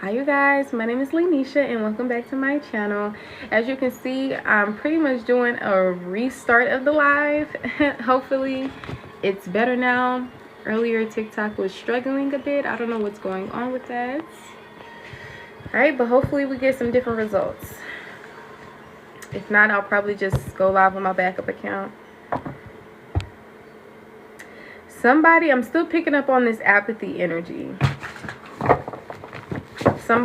Hi you guys, my name is Lenisha and welcome back to my channel. As you can see, I'm pretty much doing a restart of the live. Hopefully it's better now. Earlier TikTok was struggling a bit. I don't know what's going on with that. Alright, but hopefully we get some different results. If not, I'll probably just go live on my backup account. I'm still picking up on this apathy energy. I'm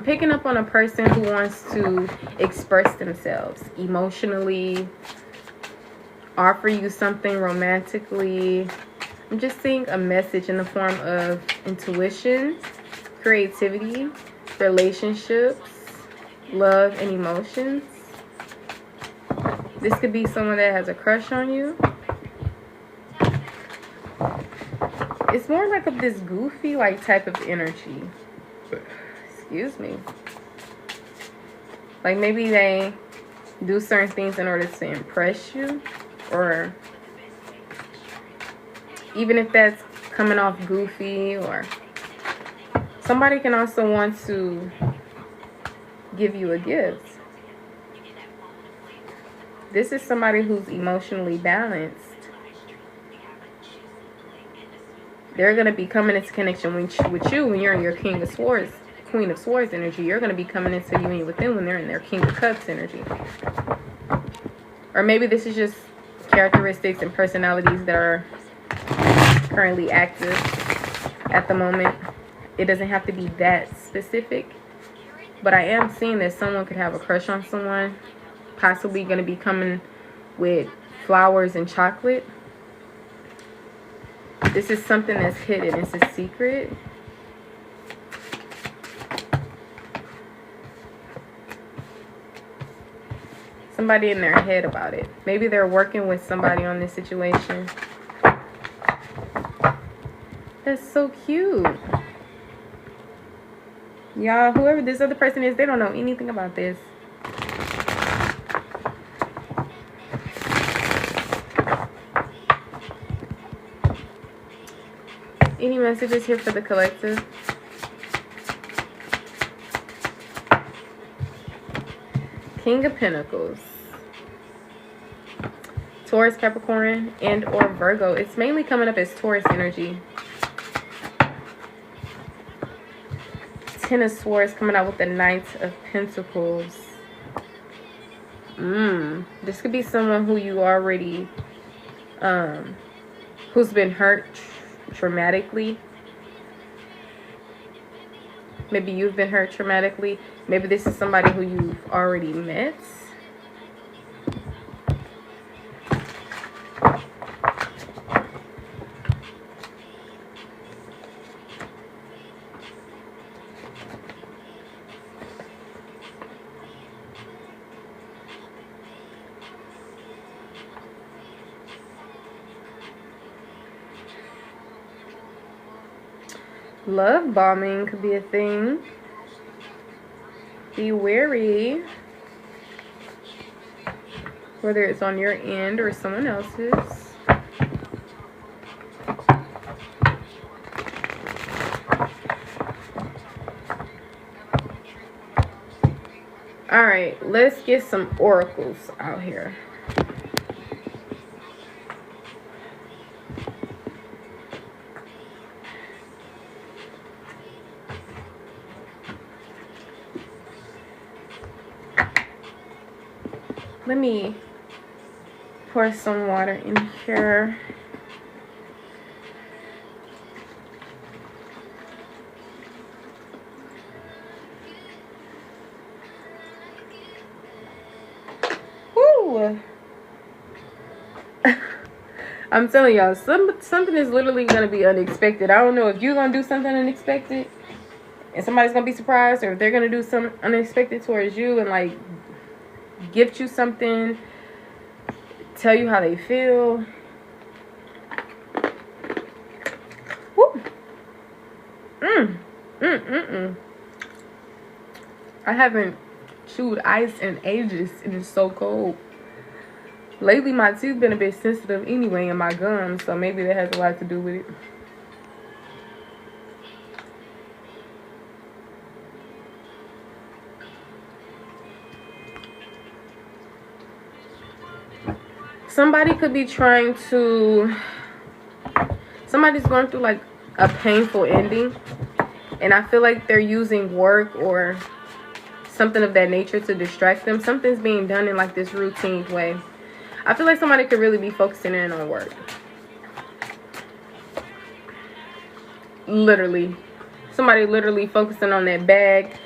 picking up on a person who wants to express themselves emotionally, offer you something romantically. I'm just seeing a message in the form of intuition, creativity, relationships, love, and emotions. This could be someone that has a crush on you. It's more like of this goofy type of energy. Excuse me. Like maybe they do certain things in order to impress you, or even if that's coming off goofy, or somebody can also want to give you a gift. This is somebody who's emotionally balanced. They're going to be coming into connection with you when you're in your King of Swords, Queen of Swords energy. You're going to be coming into union with them when they're in their King of Cups energy. Or maybe this is just characteristics and personalities that are currently active at the moment. It doesn't have to be that specific. But I am seeing that someone could have a crush on someone. Possibly going to be coming with flowers and chocolate. This is something that's hidden. It's a secret. Somebody in their head about it. Maybe they're working with somebody on this situation. That's so cute. Y'all, whoever this other person is, they don't know anything about this. Any messages here for the collective? King of Pentacles. Taurus, Capricorn, and or Virgo. It's mainly coming up as Taurus energy. Ten of Swords coming out with the Knight of Pentacles. This could be someone who you already, who's been hurt traumatically. Maybe you've been hurt traumatically. Maybe this is somebody who you've already met. Love bombing could be a thing. Be wary. Whether it's on your end or someone else's. Alright, let's get some oracles out here. Let me pour some water in here. Woo! I'm telling y'all, something is literally going to be unexpected. I don't know if you're going to do something unexpected and somebody's going to be surprised, or if they're going to do something unexpected towards you and gift you something, tell you how they feel. Woo. I haven't chewed ice in ages and it's so cold. Lately my teeth been a bit sensitive anyway in my gums, so maybe that has a lot to do with it. somebody could be trying to, somebody's going through like a painful ending, and I feel like they're using work or something of that nature to distract them. Something's being done in like this routine way. I feel like somebody could really be focusing in on work. Literally. Somebody literally focusing on that bag.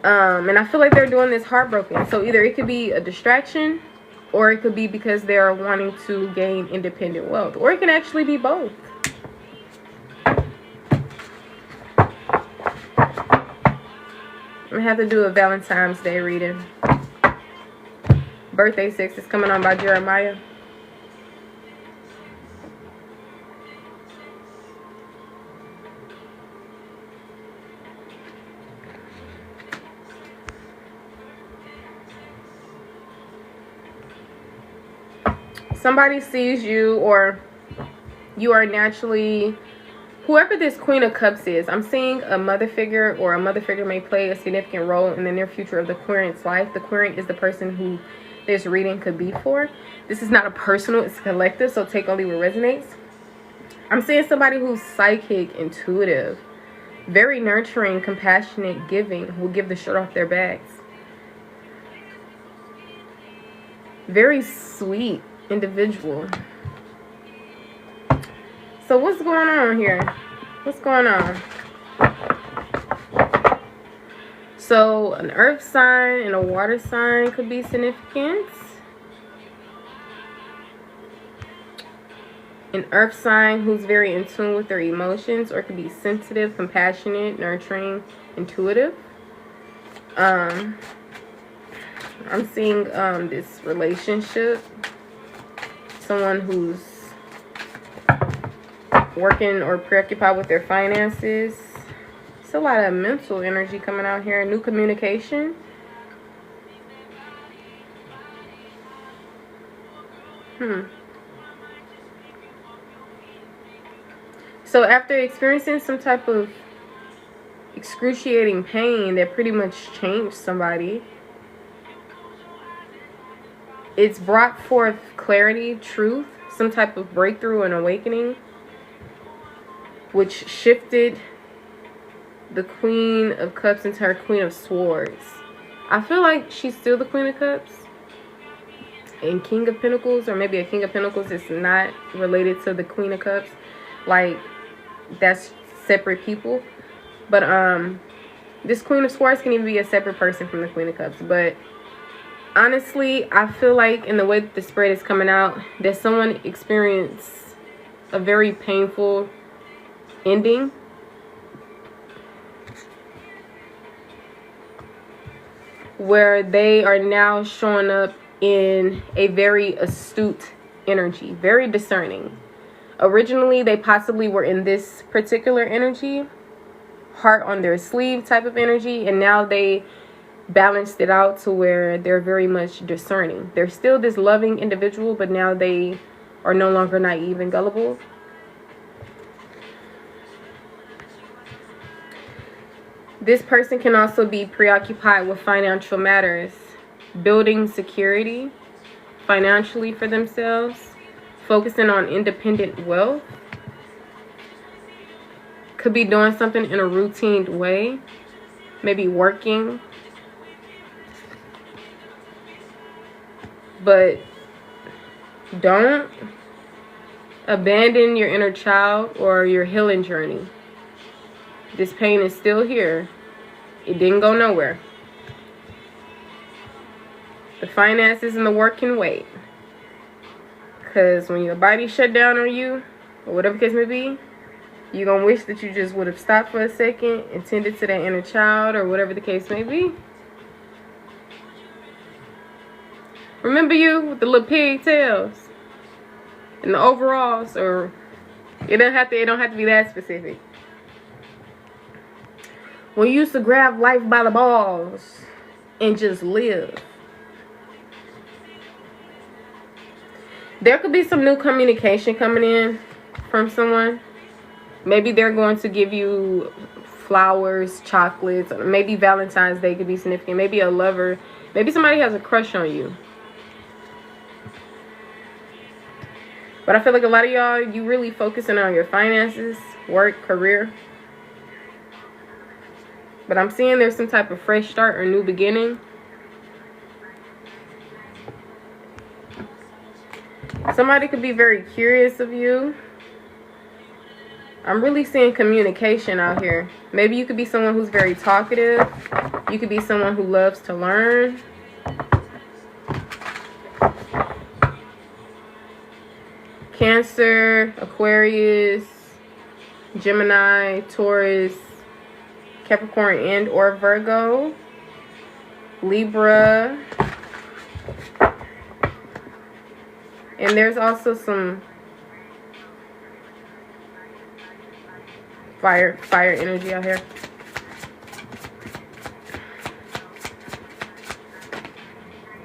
And I feel like they're doing this heartbroken. So either it could be a distraction, or it could be because they're wanting to gain independent wealth. Or it can actually be both. I'm gonna have to do a Valentine's Day reading. Birthday 6 is coming on by Jeremiah. Somebody sees you, or you are naturally, whoever this Queen of Cups is, I'm seeing a mother figure, or a mother figure may play a significant role in the near future of the querent's life. The querent is the person who this reading could be for. This is not a personal, it's collective, so take only what resonates. I'm seeing somebody who's psychic, intuitive, very nurturing, compassionate, giving, will give the shirt off their backs. Very sweet individual. So what's going on here? What's going on? So an earth sign and a water sign could be significant. An earth sign who's very in tune with their emotions, or it could be sensitive, compassionate, nurturing, intuitive. I'm seeing this relationship. Someone who's working or preoccupied with their finances. It's a lot of mental energy coming out here. New communication. So after experiencing some type of excruciating pain that pretty much changed somebody, it's brought forth clarity, truth, some type of breakthrough and awakening, which shifted the Queen of Cups into her Queen of Swords. I feel like she's still the Queen of Cups and King of Pentacles, or maybe a King of Pentacles is not related to the Queen of Cups. Like, that's separate people. But this Queen of Swords can even be a separate person from the Queen of Cups. But honestly, I feel like in the way that the spread is coming out, that someone experienced a very painful ending. Where they are now showing up in a very astute energy, very discerning. Originally, they possibly were in this particular energy, heart on their sleeve type of energy, and now they balanced it out to where they're very much discerning. They're still this loving individual, but now they are no longer naive and gullible. This person can also be preoccupied with financial matters, building security financially for themselves, focusing on independent wealth. Could be doing something in a routine way, maybe working. But don't abandon your inner child or your healing journey. This pain is still here. It didn't go nowhere. The finances and the work can wait. Because when your body shut down on you, or whatever the case may be, you're going to wish that you just would have stopped for a second and tended to that inner child, or whatever the case may be. Remember you with the little pigtails and the overalls, or it don't have to be that specific. When you used to grab life by the balls and just live. There could be some new communication coming in from someone. Maybe they're going to give you flowers, chocolates. Maybe Valentine's Day could be significant. Maybe a lover. Maybe somebody has a crush on you. But I feel like a lot of y'all, you really focusing on your finances, work, career. But I'm seeing there's some type of fresh start or new beginning. Somebody could be very curious of you. I'm really seeing communication out here. Maybe you could be someone who's very talkative. You could be someone who loves to learn. Cancer, Aquarius, Gemini, Taurus, Capricorn and or Virgo, Libra. And there's also some fire energy out here.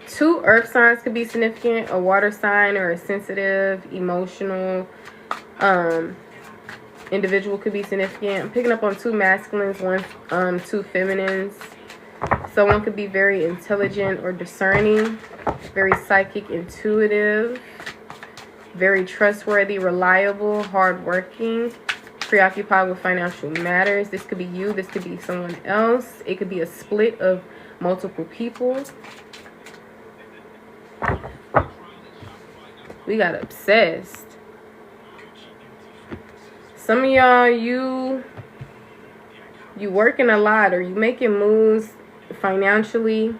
Two earth signs could be significant. A water sign or a sensitive, emotional individual could be significant. I'm picking up on two masculines, two feminines. Someone could be very intelligent or discerning, very psychic, intuitive, very trustworthy, reliable, hardworking, preoccupied with financial matters. This could be you. This could be someone else. It could be a split of multiple people. We got obsessed. Some of y'all, you working a lot, or you making moves financially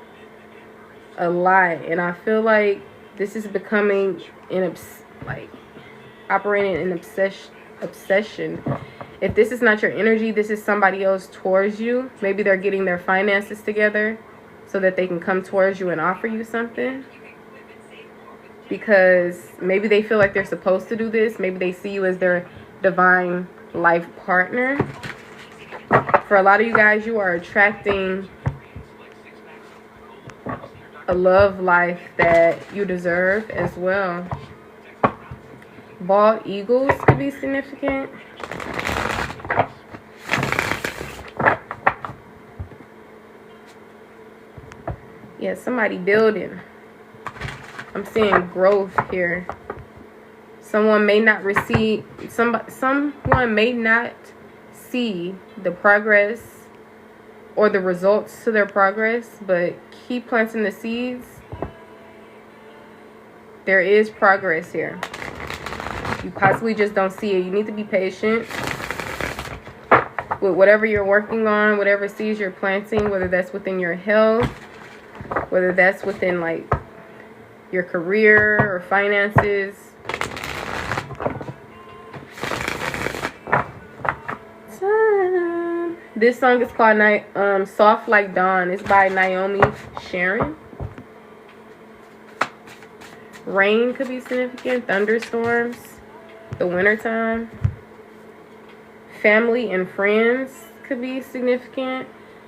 a lot, and I feel like this is becoming operating an obsession. If this is not your energy, this is somebody else towards you. Maybe they're getting their finances together so that they can come towards you and offer you something, because maybe they feel like they're supposed to do this. Maybe they see you as their divine life partner. For a lot of you guys, you are attracting a love life that you deserve as well. Bald eagles could be significant. Yeah, somebody building. I'm seeing growth here. Someone may not receive, someone may not see the progress or the results to their progress, but keep planting the seeds. There is progress here. You possibly just don't see it. You need to be patient with whatever you're working on, whatever seeds you're planting, whether that's within your health, whether that's within like your career or finances. This song is called Soft Like Dawn. It's by Naomi Sharon. Rain could be significant. Thunderstorms. The wintertime. Family and friends could be significant.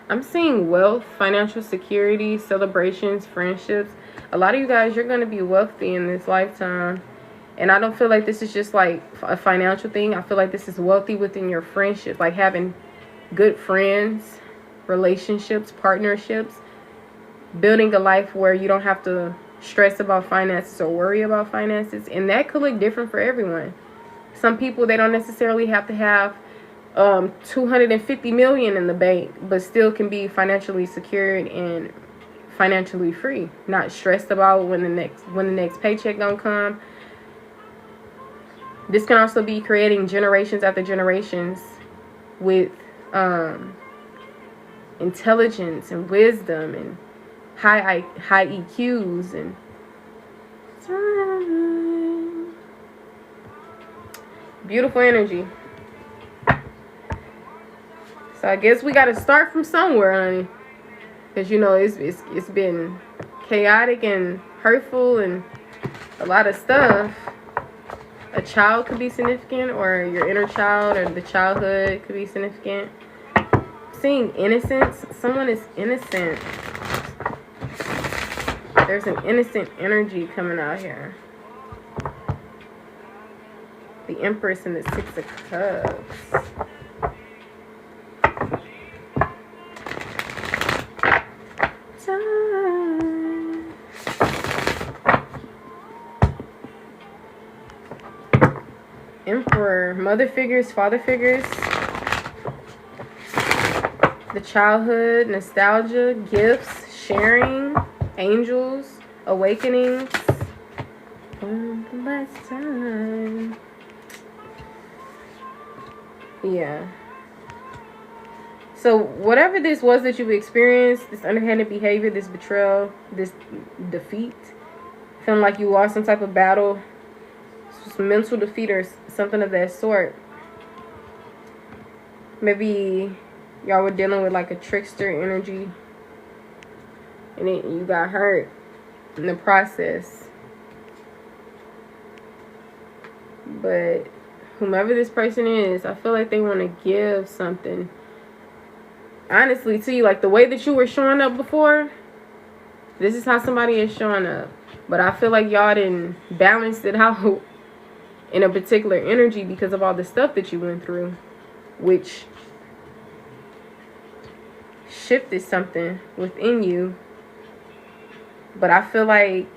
I'm seeing wealth, financial security, celebrations, friendships. A lot of you guys, you're going to be wealthy in this lifetime. And I don't feel like this is just like a financial thing. I feel like this is wealthy within your friendship. Like having good friends, relationships, partnerships. Building a life where you don't have to stress about finances or worry about finances. And that could look different for everyone. Some people, they don't necessarily have to have 250 million in the bank, but still can be financially secured and financially free, not stressed about when the next paycheck gonna come. This can also be creating generations after generations with intelligence and wisdom and high EQs and beautiful energy. So I guess we got to start from somewhere, honey, because you know it's been chaotic and hurtful and a lot of stuff. A child could be significant, or your inner child or the childhood could be significant. Seeing innocence. Someone is innocent. There's an innocent energy coming out here. The Empress and the Six of Cups. Emperor, mother figures, father figures, the childhood, nostalgia, gifts, sharing, angels, awakenings. One last time. Yeah. So whatever this was that you've experienced, this underhanded behavior, this betrayal, this defeat, feeling like you lost some type of battle, some mental defeat or something of that sort. Maybe y'all were dealing with like a trickster energy and you got hurt in the process. But whomever this person is, I feel like they want to give something, honestly, to you. Like the way that you were showing up before, this is how somebody is showing up. But I feel like y'all didn't balance it out in a particular energy because of all the stuff that you went through, which shifted something within you. But I feel like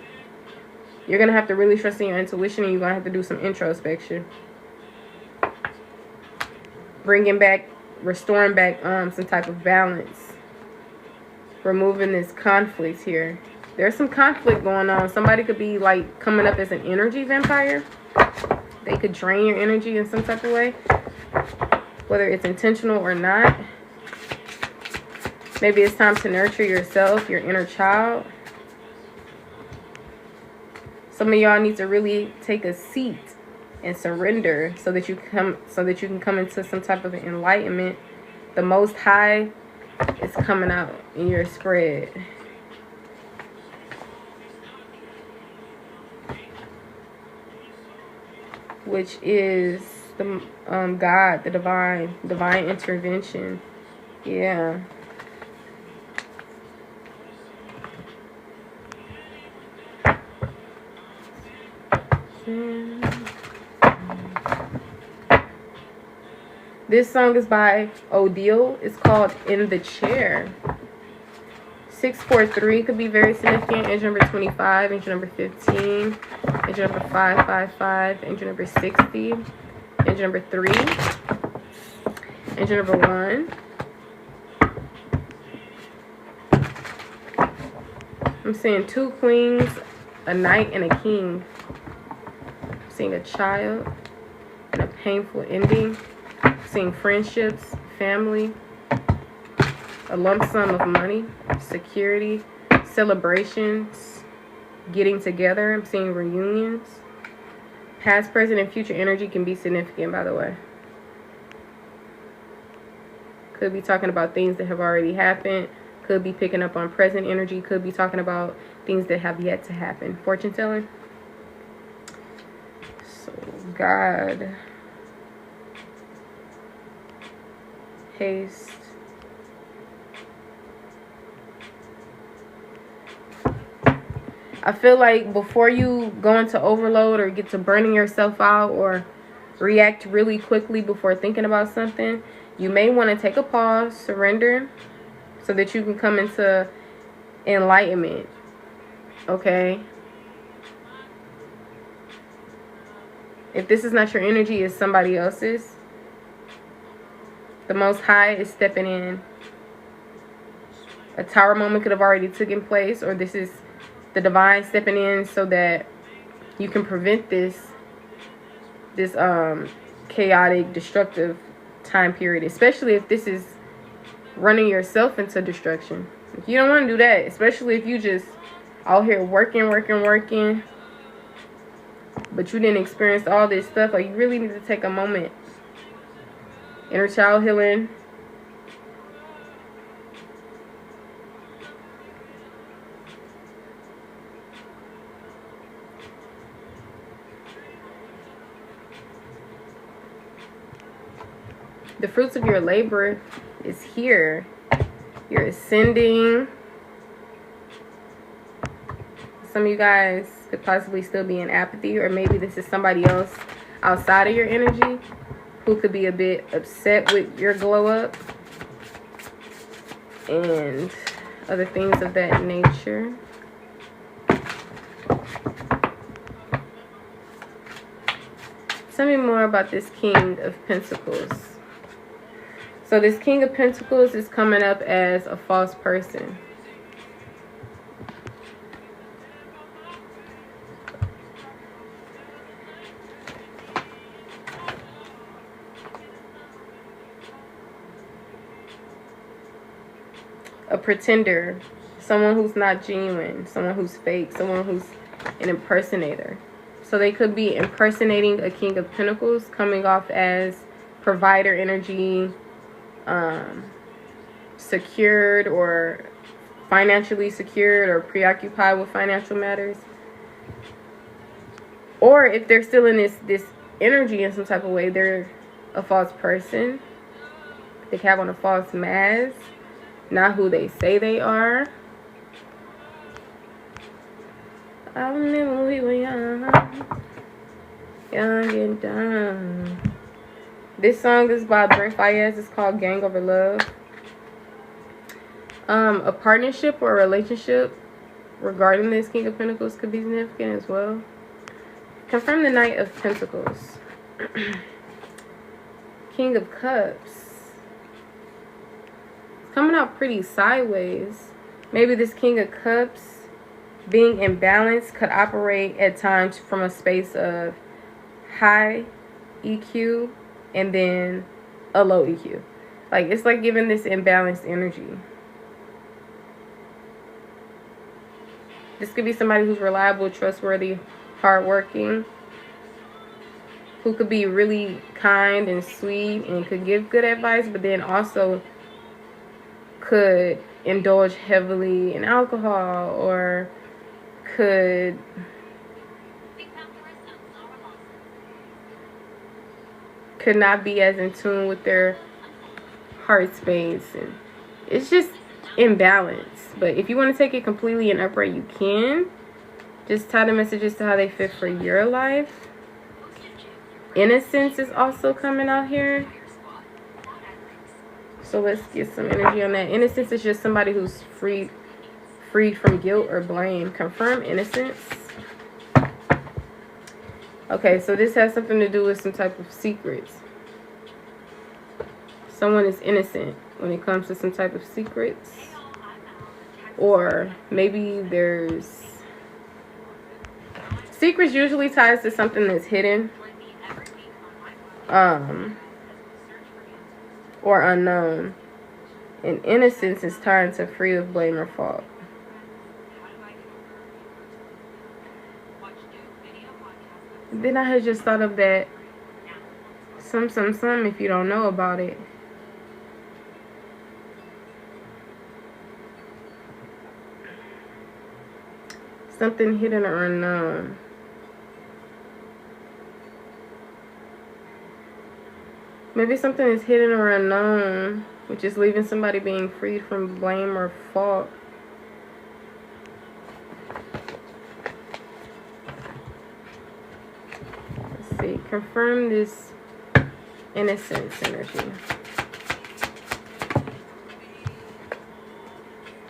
you're going to have to really trust in your intuition, and you're going to have to do some introspection. Restoring back some type of balance. Removing this conflict here. There's some conflict going on. Somebody could be like coming up as an energy vampire. They could drain your energy in some type of way, whether it's intentional or not. Maybe it's time to nurture yourself, your inner child. Some of y'all need to really take a seat and surrender so that you can come into some type of enlightenment. The Most High is coming out in your spread. Which is the God, the divine intervention. Yeah. This song is by Odile. It's called In the Chair. 643 could be very significant. Angel number 25, angel number 15, angel number 555, angel number 60, angel number 3, angel number 1. I'm seeing 2 queens, a knight, and a king. I'm seeing a child and a painful ending. I'm seeing friendships, family, a lump sum of money, security, celebrations, getting together. I'm seeing reunions. Past, present, and future energy can be significant, by the way. Could be talking about things that have already happened. Could be picking up on present energy. Could be talking about things that have yet to happen. Fortune telling. So, God. Haste. I feel like before you go into overload or get to burning yourself out or react really quickly before thinking about something, you may want to take a pause, surrender, so that you can come into enlightenment. Okay? If this is not your energy, it's somebody else's. The Most High is stepping in. A tower moment could have already taken place, or this is the divine stepping in so that you can prevent this chaotic, destructive time period, especially if this is running yourself into destruction. You don't want to do that, especially if you just out here working, but you didn't experience all this stuff. Like, you really need to take a moment. Inner child healing. The fruits of your labor is here. You're ascending. Some of you guys could possibly still be in apathy, or maybe this is somebody else outside of your energy who could be a bit upset with your glow up and other things of that nature. Tell me more about this King of Pentacles. So this King of Pentacles is coming up as a false person. A pretender, someone who's not genuine, someone who's fake, someone who's an impersonator. So they could be impersonating a King of Pentacles, coming off as provider energy, secured or financially secured or preoccupied with financial matters. Or if they're still in this energy in some type of way, they're a false person. They have on a false mask, not who they say they are. I remember we were young and dumb. This song is by Brent Faiyaz. It's called Gang Over Love. A partnership or a relationship regarding this King of Pentacles could be significant as well. Confirm the Knight of Pentacles. King of Cups. It's coming out pretty sideways. Maybe this King of Cups, being imbalanced, could operate at times from a space of high EQ and then a low EQ. Like, it's like giving this imbalanced energy. This could be somebody who's reliable, trustworthy, hardworking, who could be really kind and sweet and could give good advice, but then also could indulge heavily in alcohol, or could not be as in tune with their heart space, and it's just imbalance. But if you want to take it completely and upright, you can. Just tie the messages to how they fit for your life. Innocence is also coming out here. So let's get some energy on that. Innocence is just somebody who's freed from guilt or blame. Confirm innocence. Okay, so this has something to do with some type of secrets. Someone is innocent when it comes to some type of secrets. Or maybe there's... Secrets usually ties to something that's hidden. Or unknown. And innocence is tied to free of blame or fault. Then I had just thought of that some if you don't know about it. Something hidden or unknown. Maybe something is hidden or unknown, which is leaving somebody being freed from blame or fault. Let's see. Confirm this innocence energy.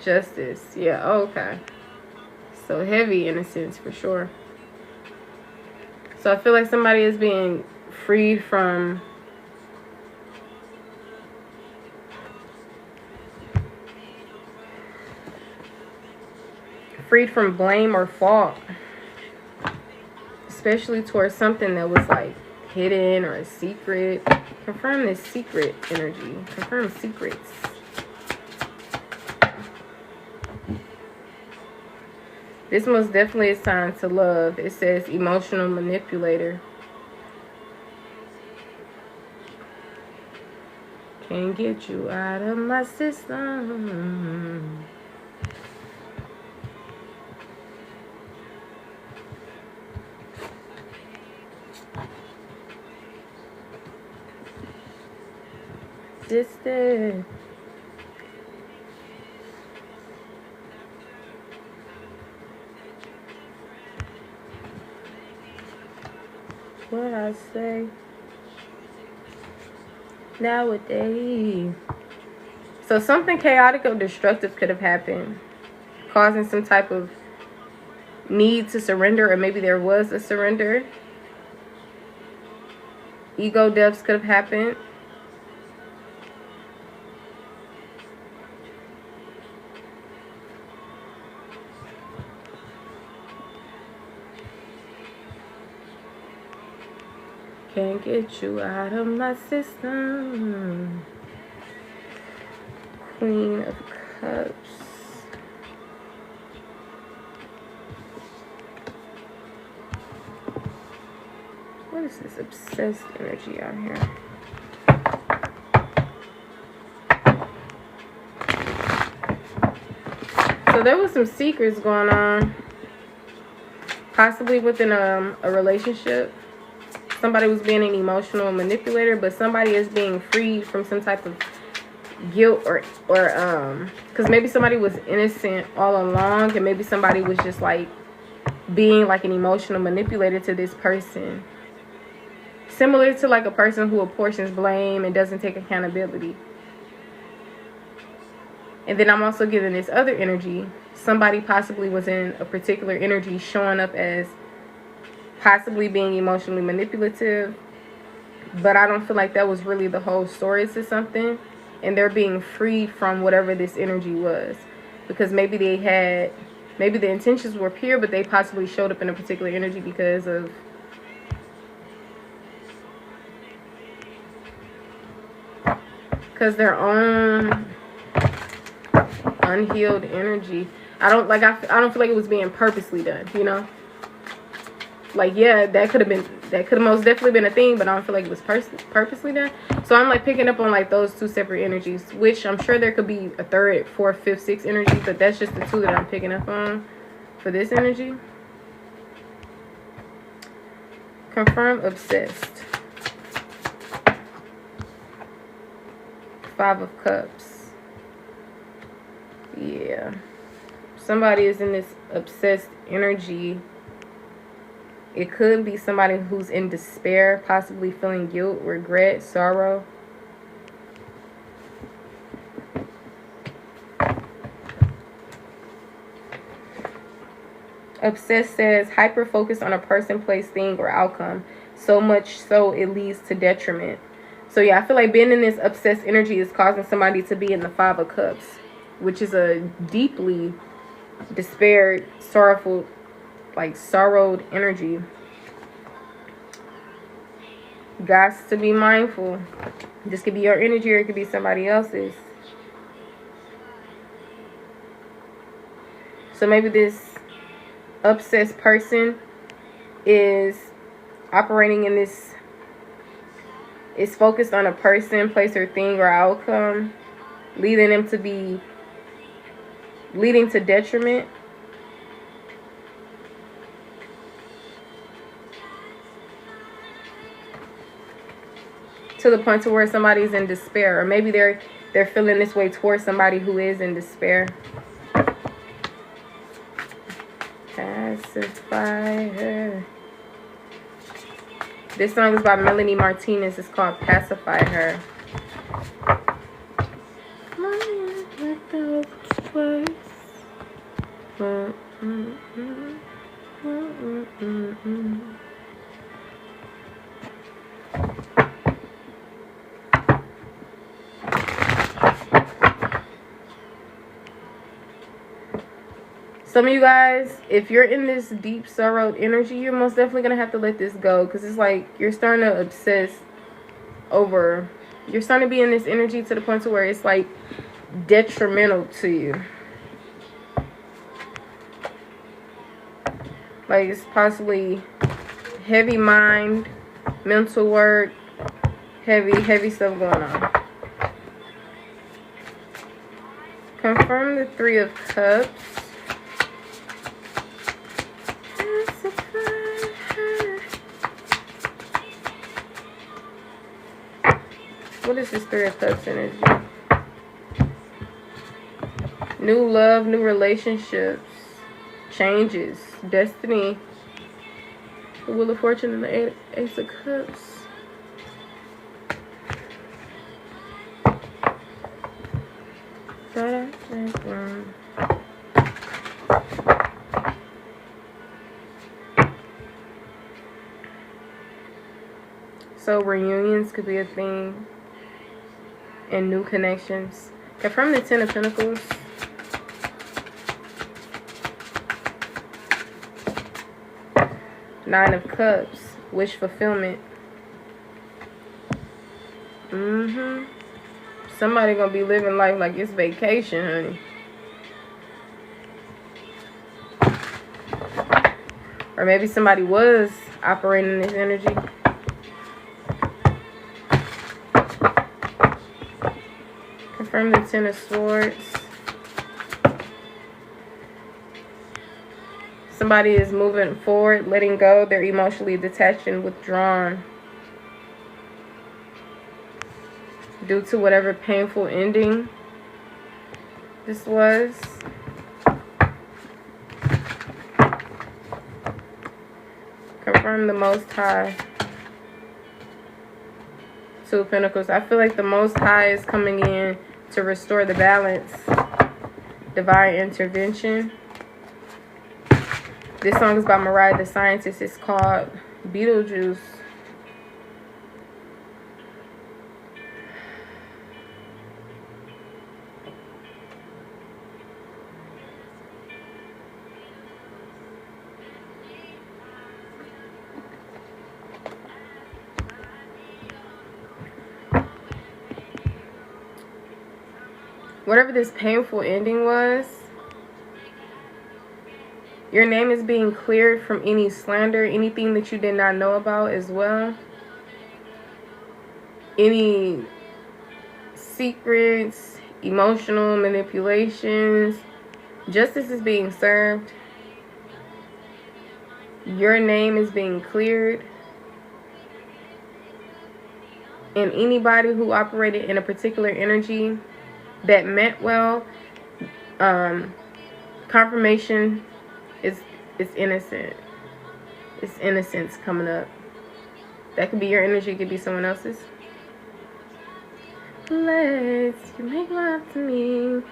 Justice. Yeah, okay. So heavy innocence for sure. So I feel like somebody is being freed from blame or fault, especially towards something that was like hidden or a secret. Confirm this secret energy. Confirm secrets. This most definitely is time to love. It says emotional manipulator. Can't get you out of my system. Distant. What I say nowadays. So something chaotic or destructive could have happened, causing some type of need to surrender, or maybe there was a surrender. Ego deaths could have happened. Can't get you out of my system. Queen of Cups. What is this obsessed energy out here? So there was some secrets going on. Possibly within a relationship. Somebody was being an emotional manipulator, but somebody is being freed from some type of guilt or because maybe somebody was innocent all along, and maybe somebody was just like being like an emotional manipulator to this person, similar to like a person who apportions blame and doesn't take accountability. And then I'm also getting this other energy. Somebody possibly was in a particular energy showing up as possibly being emotionally manipulative, but I don't feel like that was really the whole story to something, and they're being freed from whatever this energy was, because maybe the intentions were pure, but they possibly showed up in a particular energy because of their own unhealed energy. I don't feel like it was being purposely done, you know? Like, yeah, that could have most definitely been a thing, but I don't feel like it was purposely done. So I'm like picking up on like those two separate energies, which I'm sure there could be a third, fourth, fifth, sixth energy, but that's just the two that I'm picking up on for this energy. Confirm obsessed. 5 of Cups. Yeah. Somebody is in this obsessed energy. It could be somebody who's in despair, possibly feeling guilt, regret, sorrow. Obsessed says hyper focus on a person, place, thing, or outcome. So much so it leads to detriment. So yeah, I feel like being in this obsessed energy is causing somebody to be in the 5 of Cups, which is a deeply despaired, sorrowful, like sorrowed energy. Got to be mindful. This could be your energy or it could be somebody else's. So maybe this obsessed person is operating in this, is focused on a person, place, or thing, or outcome, leading to detriment. To the point to where somebody's in despair, or maybe they're feeling this way towards somebody who is in despair. Pacify her. This song is by Melanie Martinez. It's called Pacify Her. Some of you guys, if you're in this deep sorrowed energy, you're most definitely going to have to let this go. Because it's like you're starting to obsess over... You're starting to be in this energy to the point to where it's like detrimental to you. Like it's possibly heavy mind, mental work, heavy stuff going on. Confirm the 3 of Cups. What is this 3 of Cups energy? New love, new relationships, changes, destiny. The Wheel of Fortune and the Ace of Cups. So reunions could be a thing. And new connections. Confirm the 10 of Pentacles. Nine of Cups. Wish fulfillment. Somebody gonna be living life like it's vacation, honey. Or maybe somebody was operating this energy. Confirm the 10 of Swords. Somebody is moving forward, letting go. They're emotionally detached and withdrawn due to whatever painful ending this was. Confirm the Most High. Two of Pentacles. I feel like the Most High is coming in to restore the balance. Divine intervention. This song is by Mariah the Scientist. It's called Beetlejuice. Whatever this painful ending was, your name is being cleared from any slander, anything that you did not know about as well. Any secrets, emotional manipulations. Justice is being served. Your name is being cleared. And anybody who operated in a particular energy that meant well, confirmation is innocent. It's innocence coming up. That could be your energy, it could be someone else's. Let's make love to me.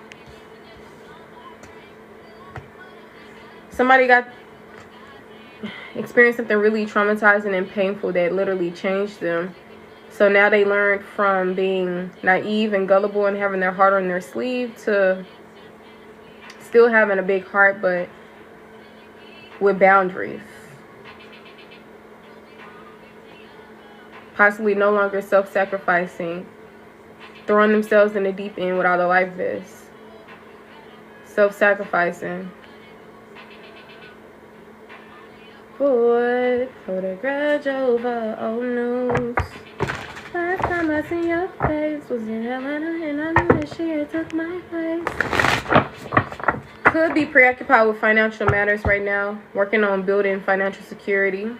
Somebody experienced something really traumatizing and painful that literally changed them. So now they learned from being naive and gullible and having their heart on their sleeve to still having a big heart, but with boundaries. Possibly no longer self-sacrificing, throwing themselves in the deep end without a life vest. Self-sacrificing. Hold a grudge over old news. Last time I seen your face was in Atlanta, and I knew that she had took my place. Could be preoccupied with financial matters right now, working on building financial security.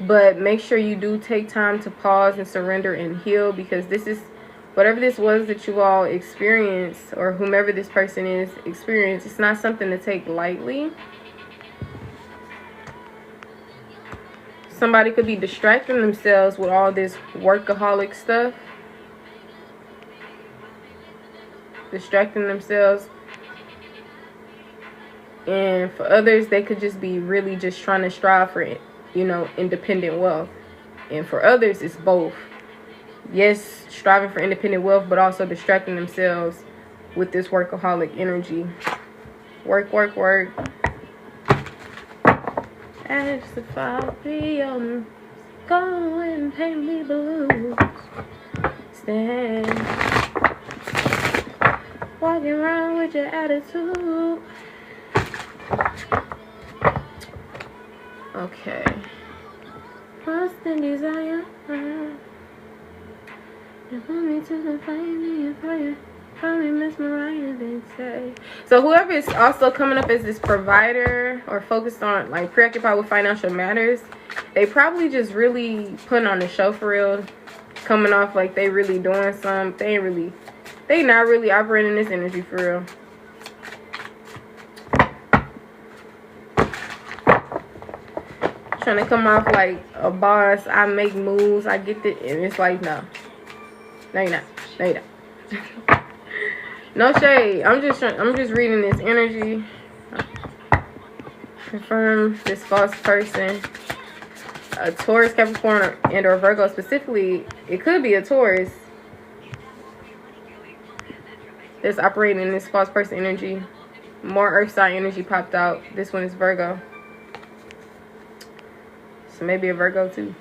But make sure you do take time to pause and surrender and heal, because this is, whatever this was that you all experienced, or whomever this person is experienced, it's not something to take lightly. Somebody could be distracting themselves with all this workaholic stuff. Distracting themselves. And for others, they could just be really just trying to strive for, independent wealth. And for others, it's both. Yes, striving for independent wealth, but also distracting themselves with this workaholic energy. Work, work, work. As if I'll be go and paint me blues. Stand walking around with your attitude. Okay. Lost in desire. You want me to define me and fire. Probably Miss Mariah, they say. So whoever is also coming up as this provider or focused on, like, preoccupied with financial matters, they probably just really putting on the show for real. Coming off like they really doing something. They not really operating this energy for real. Trying to come off like a boss. I make moves. I get it. And it's like, no. No, you're not. No, you're not. No shade. I'm just reading this energy. Confirm this false person. a Taurus, Capricorn, and or Virgo specifically. It could be a Taurus that's operating in this false person energy. More earth sign energy popped out. This one is Virgo. So maybe a Virgo too.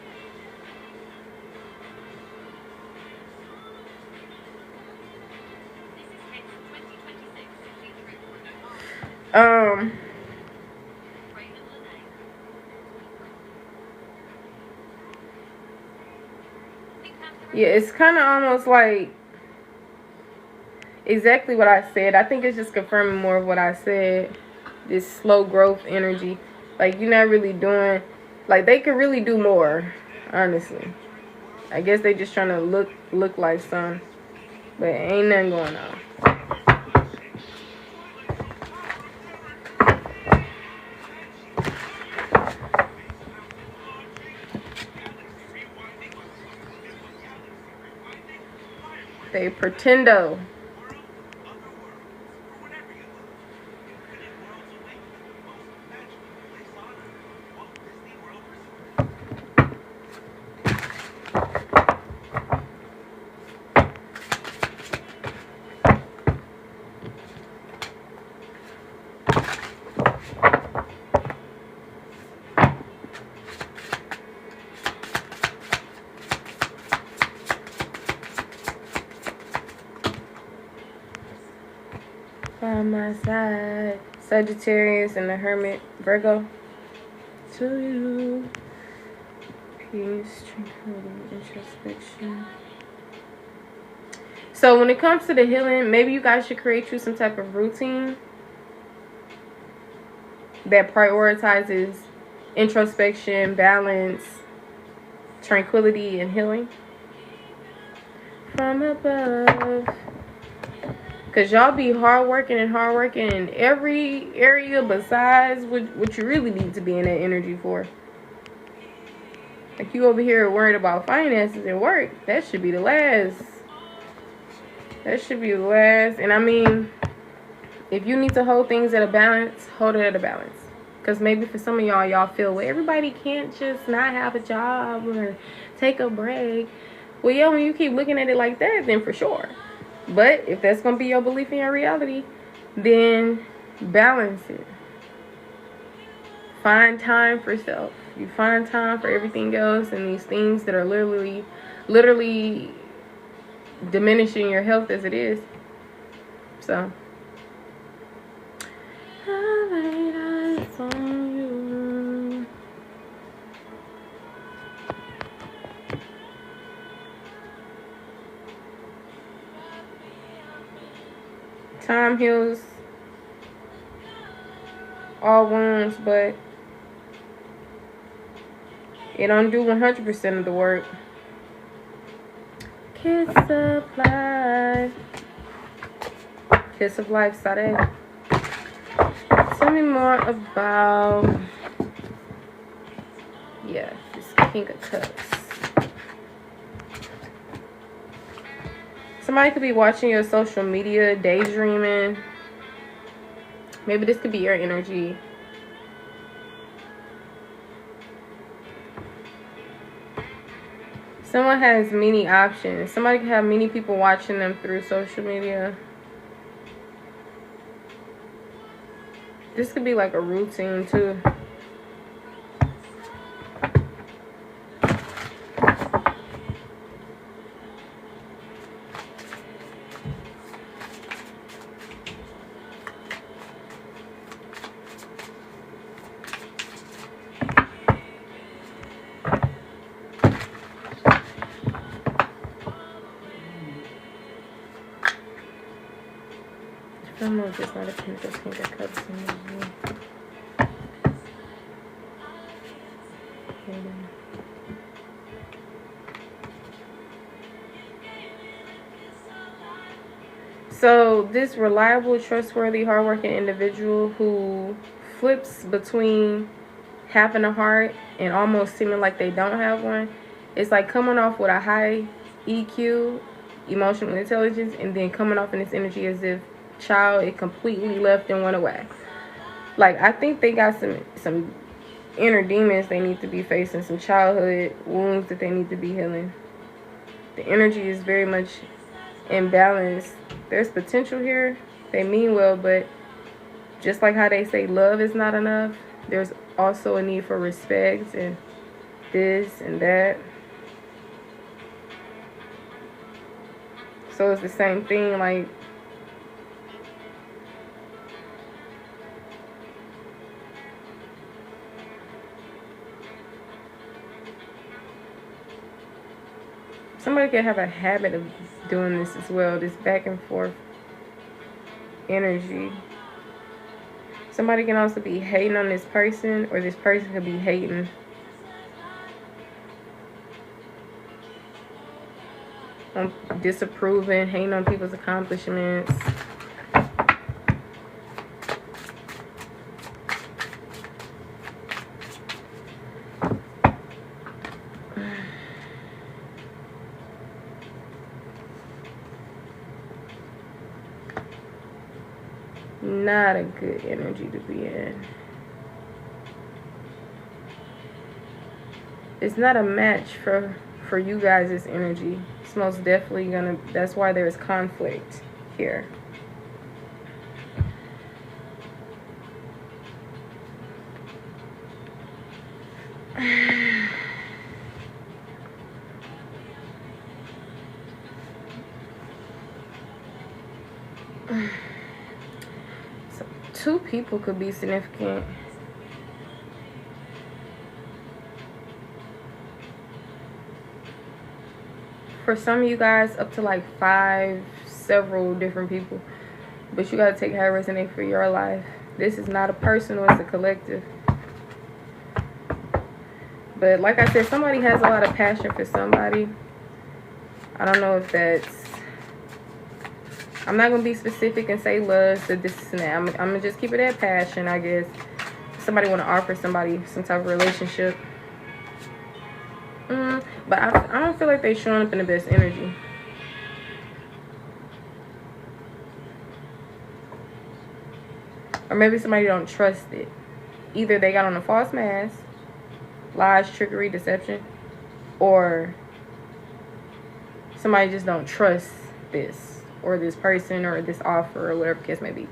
Yeah, it's kind of almost like exactly what I said. I think it's just confirming more of what I said. This slow growth energy. Like, you're not really doing... Like, they could really do more, honestly. I guess they just trying to look like some. But ain't nothing going on. They pretendo. By my side, Sagittarius and the Hermit, Virgo. To you, peace, tranquility, introspection. So when it comes to the healing, maybe you guys should create you some type of routine that prioritizes introspection, balance, tranquility, and healing from above. Because y'all be hardworking in every area besides what you really need to be in that energy for. Like, you over here worried about finances and work. That should be the last. That should be the last. And I mean, if you need to hold things at a balance, hold it at a balance. Because maybe for some of y'all feel, well, everybody can't just not have a job or take a break. Well, yeah, when you keep looking at it like that, then for sure. But if that's going to be your belief in your reality, then balance it. Find time for self. You find time for everything else and these things that are literally diminishing your health as it is. So, I laid eyes on you. Time heals all wounds, but it don't do 100% of the work. Kiss of life. Kiss of life, Sade. Tell me more about, yeah, this King of Cups. Somebody could be watching your social media, daydreaming. Maybe this could be your energy. Someone has many options. Somebody could have many people watching them through social media. This could be like a routine too. I don't know if it's not a King of Cups energy. So this reliable, trustworthy, hardworking individual who flips between having a heart and almost seeming like they don't have one, it's like coming off with a high EQ, emotional intelligence, and then coming off in this energy as if child, it completely left and went away. Like, I think they got some inner demons they need to be facing, some childhood wounds that they need to be healing. The energy is very much imbalanced. There's potential here. They mean well, but just like how they say love is not enough, there's also a need for respect and this and that. So it's the same thing, like somebody can have a habit of doing this as well, this back and forth energy. Somebody can also be hating on this person, or this person could be hating. Disapproving, hating on people's accomplishments. Not a good energy to be in. It's not a match for you guys' energy. It's most definitely gonna, that's why there's conflict here. So 2 people could be significant. For some of you guys, up to like 5, several different people. But you gotta take how it resonates for your life. This is not a personal, it's a collective. But like I said, somebody has a lot of passion for somebody. I don't know if that's, I'm not going to be specific and say love, so this and that. I'm going to just keep it at passion, I guess. Somebody want to offer somebody some type of relationship. But I don't feel like they showing up in the best energy. Or maybe somebody don't trust it. Either they got on a false mask, lies, trickery, deception, or somebody just don't trust this, or this person, or this offer, or whatever the case may be.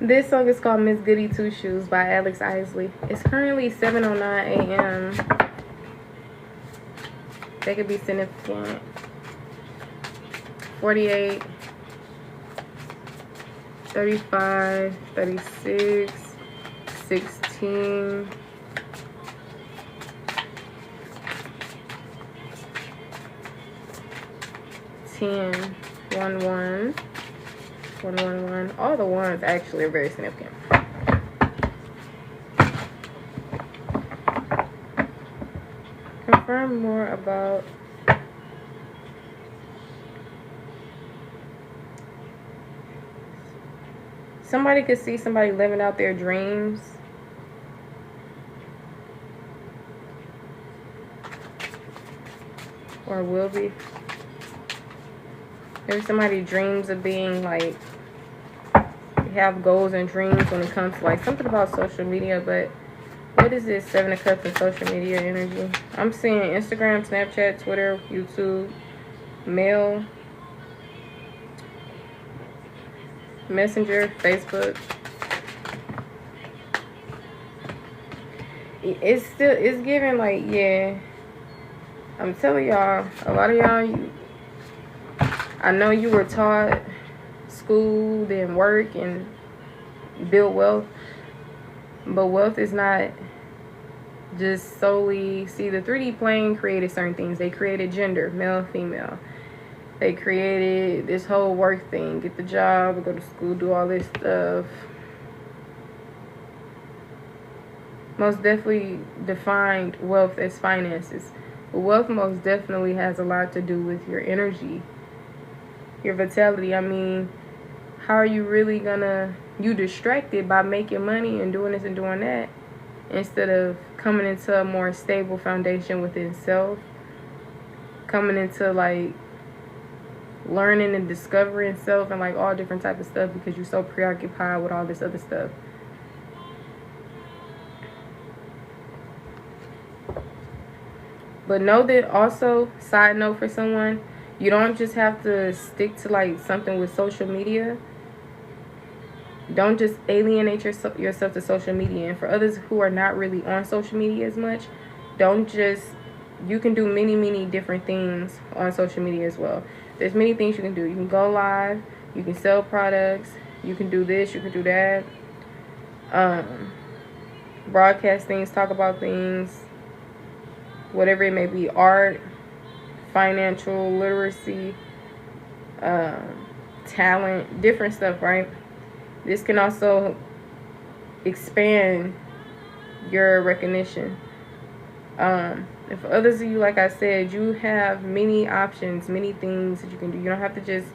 This song is called Miss Goody Two Shoes by Alex Isley. It's currently 7:09 a.m. They could be significant. 48, 35, 36, 16, 10, 1, 1. 111. All the ones actually are very significant. Confirm more about somebody could see somebody living out their dreams. Or will be. Maybe somebody dreams of being like, have goals and dreams when it comes to like something about social media. But what is this 7 of Cups and social media energy? I'm seeing Instagram, Snapchat, Twitter, YouTube, mail, Messenger, Facebook. It's giving like, yeah, I'm telling y'all, a lot of y'all, I know you were taught, schooled, and work and build wealth, but wealth is not just solely see the 3D plane created certain things. They created gender, male, female. They created this whole work thing, get the job, go to school, do all this stuff. Most definitely defined wealth as finances. But wealth most definitely has a lot to do with your energy, your vitality. I mean, how are you really gonna, you distracted by making money and doing this and doing that, instead of coming into a more stable foundation within self, coming into like learning and discovering self and like all different type of stuff, because you're so preoccupied with all this other stuff. But know that also, side note for someone, you don't just have to stick to like something with social media. Don't just alienate yourself to social media. And for others who are not really on social media as much, don't just, you can do many different things on social media as well. There's many things you can do. You can go live, you can sell products, you can do this, you can do that. Broadcast things, talk about things, whatever it may be, art, financial literacy, talent, different stuff, right? This can also expand your recognition. And for others of you, like I said, you have many options, many things that you can do. You don't have to just,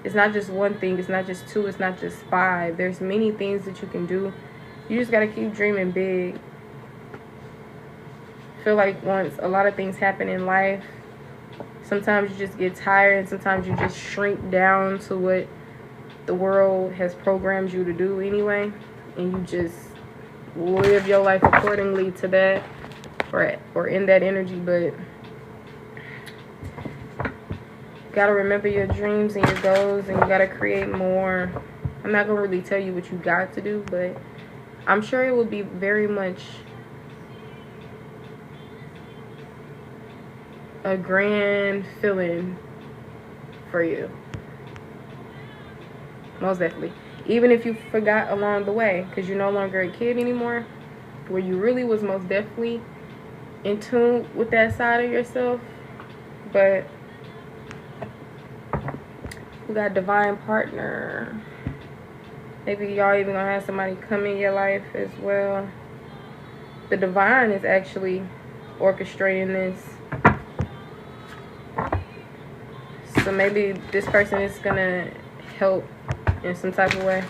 it's not just one thing, it's not just two, it's not just five. There's many things that you can do. You just got to keep dreaming big. I feel like once a lot of things happen in life, sometimes you just get tired, and sometimes you just shrink down to what the world has programmed you to do anyway, and you just live your life accordingly to that, or in that energy. But you gotta remember your dreams and your goals, and you gotta create more. I'm not gonna really tell you what you got to do, but I'm sure it will be very much a grand feeling for you. Most definitely. Even if you forgot along the way, because you're no longer a kid anymore, where you really was most definitely in tune with that side of yourself. But we got divine partner. Maybe y'all even gonna have somebody come in your life as well. The divine is actually orchestrating this. So maybe this person is gonna help in some type of way.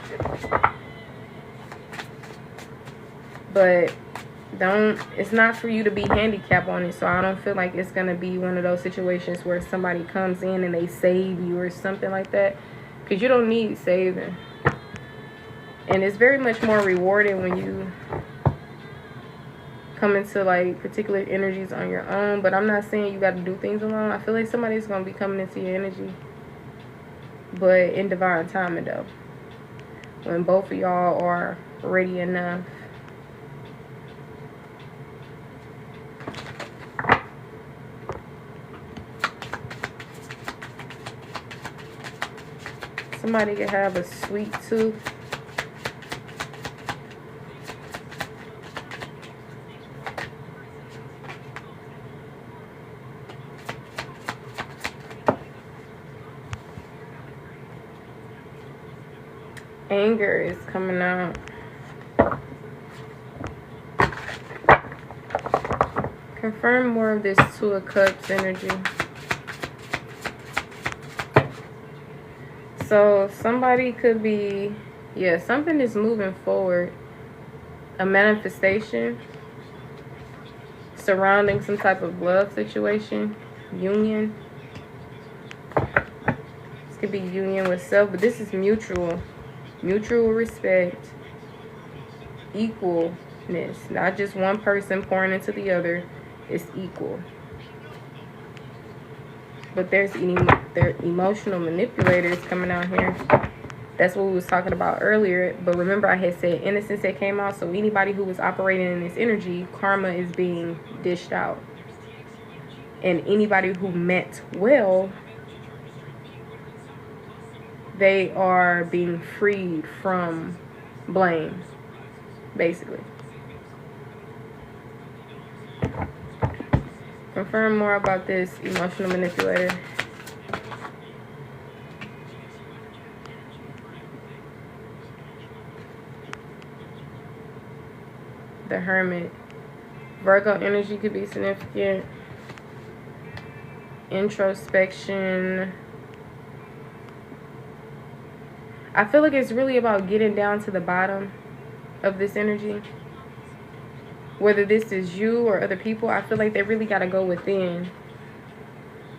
But it's not for you to be handicapped on it. So I don't feel like it's gonna be one of those situations where somebody comes in and they save you or something like that, because you don't need saving. And it's very much more rewarding when you come into like particular energies on your own. But I'm not saying you got to do things alone. I feel like somebody's gonna be coming into your energy, but in divine timing though, when both of y'all are ready enough. Somebody could have a sweet tooth. Anger is coming out. Confirm more of this Two of Cups energy. So somebody could be, yeah, something is moving forward. A manifestation surrounding some type of love situation, union. This could be union with self, but this is mutual. Mutual respect, equalness. Not just one person pouring into the other. It's equal. But there's emotional manipulators coming out here. That's what we was talking about earlier. But remember, I had said innocence that came out. So anybody who was operating in this energy, karma is being dished out. And anybody who meant well, they are being freed from blame, basically. Confirm more about this emotional manipulator. The Hermit. Virgo energy could be significant. Introspection. I feel like it's really about getting down to the bottom of this energy. Whether this is you or other people, I feel like they really got to go within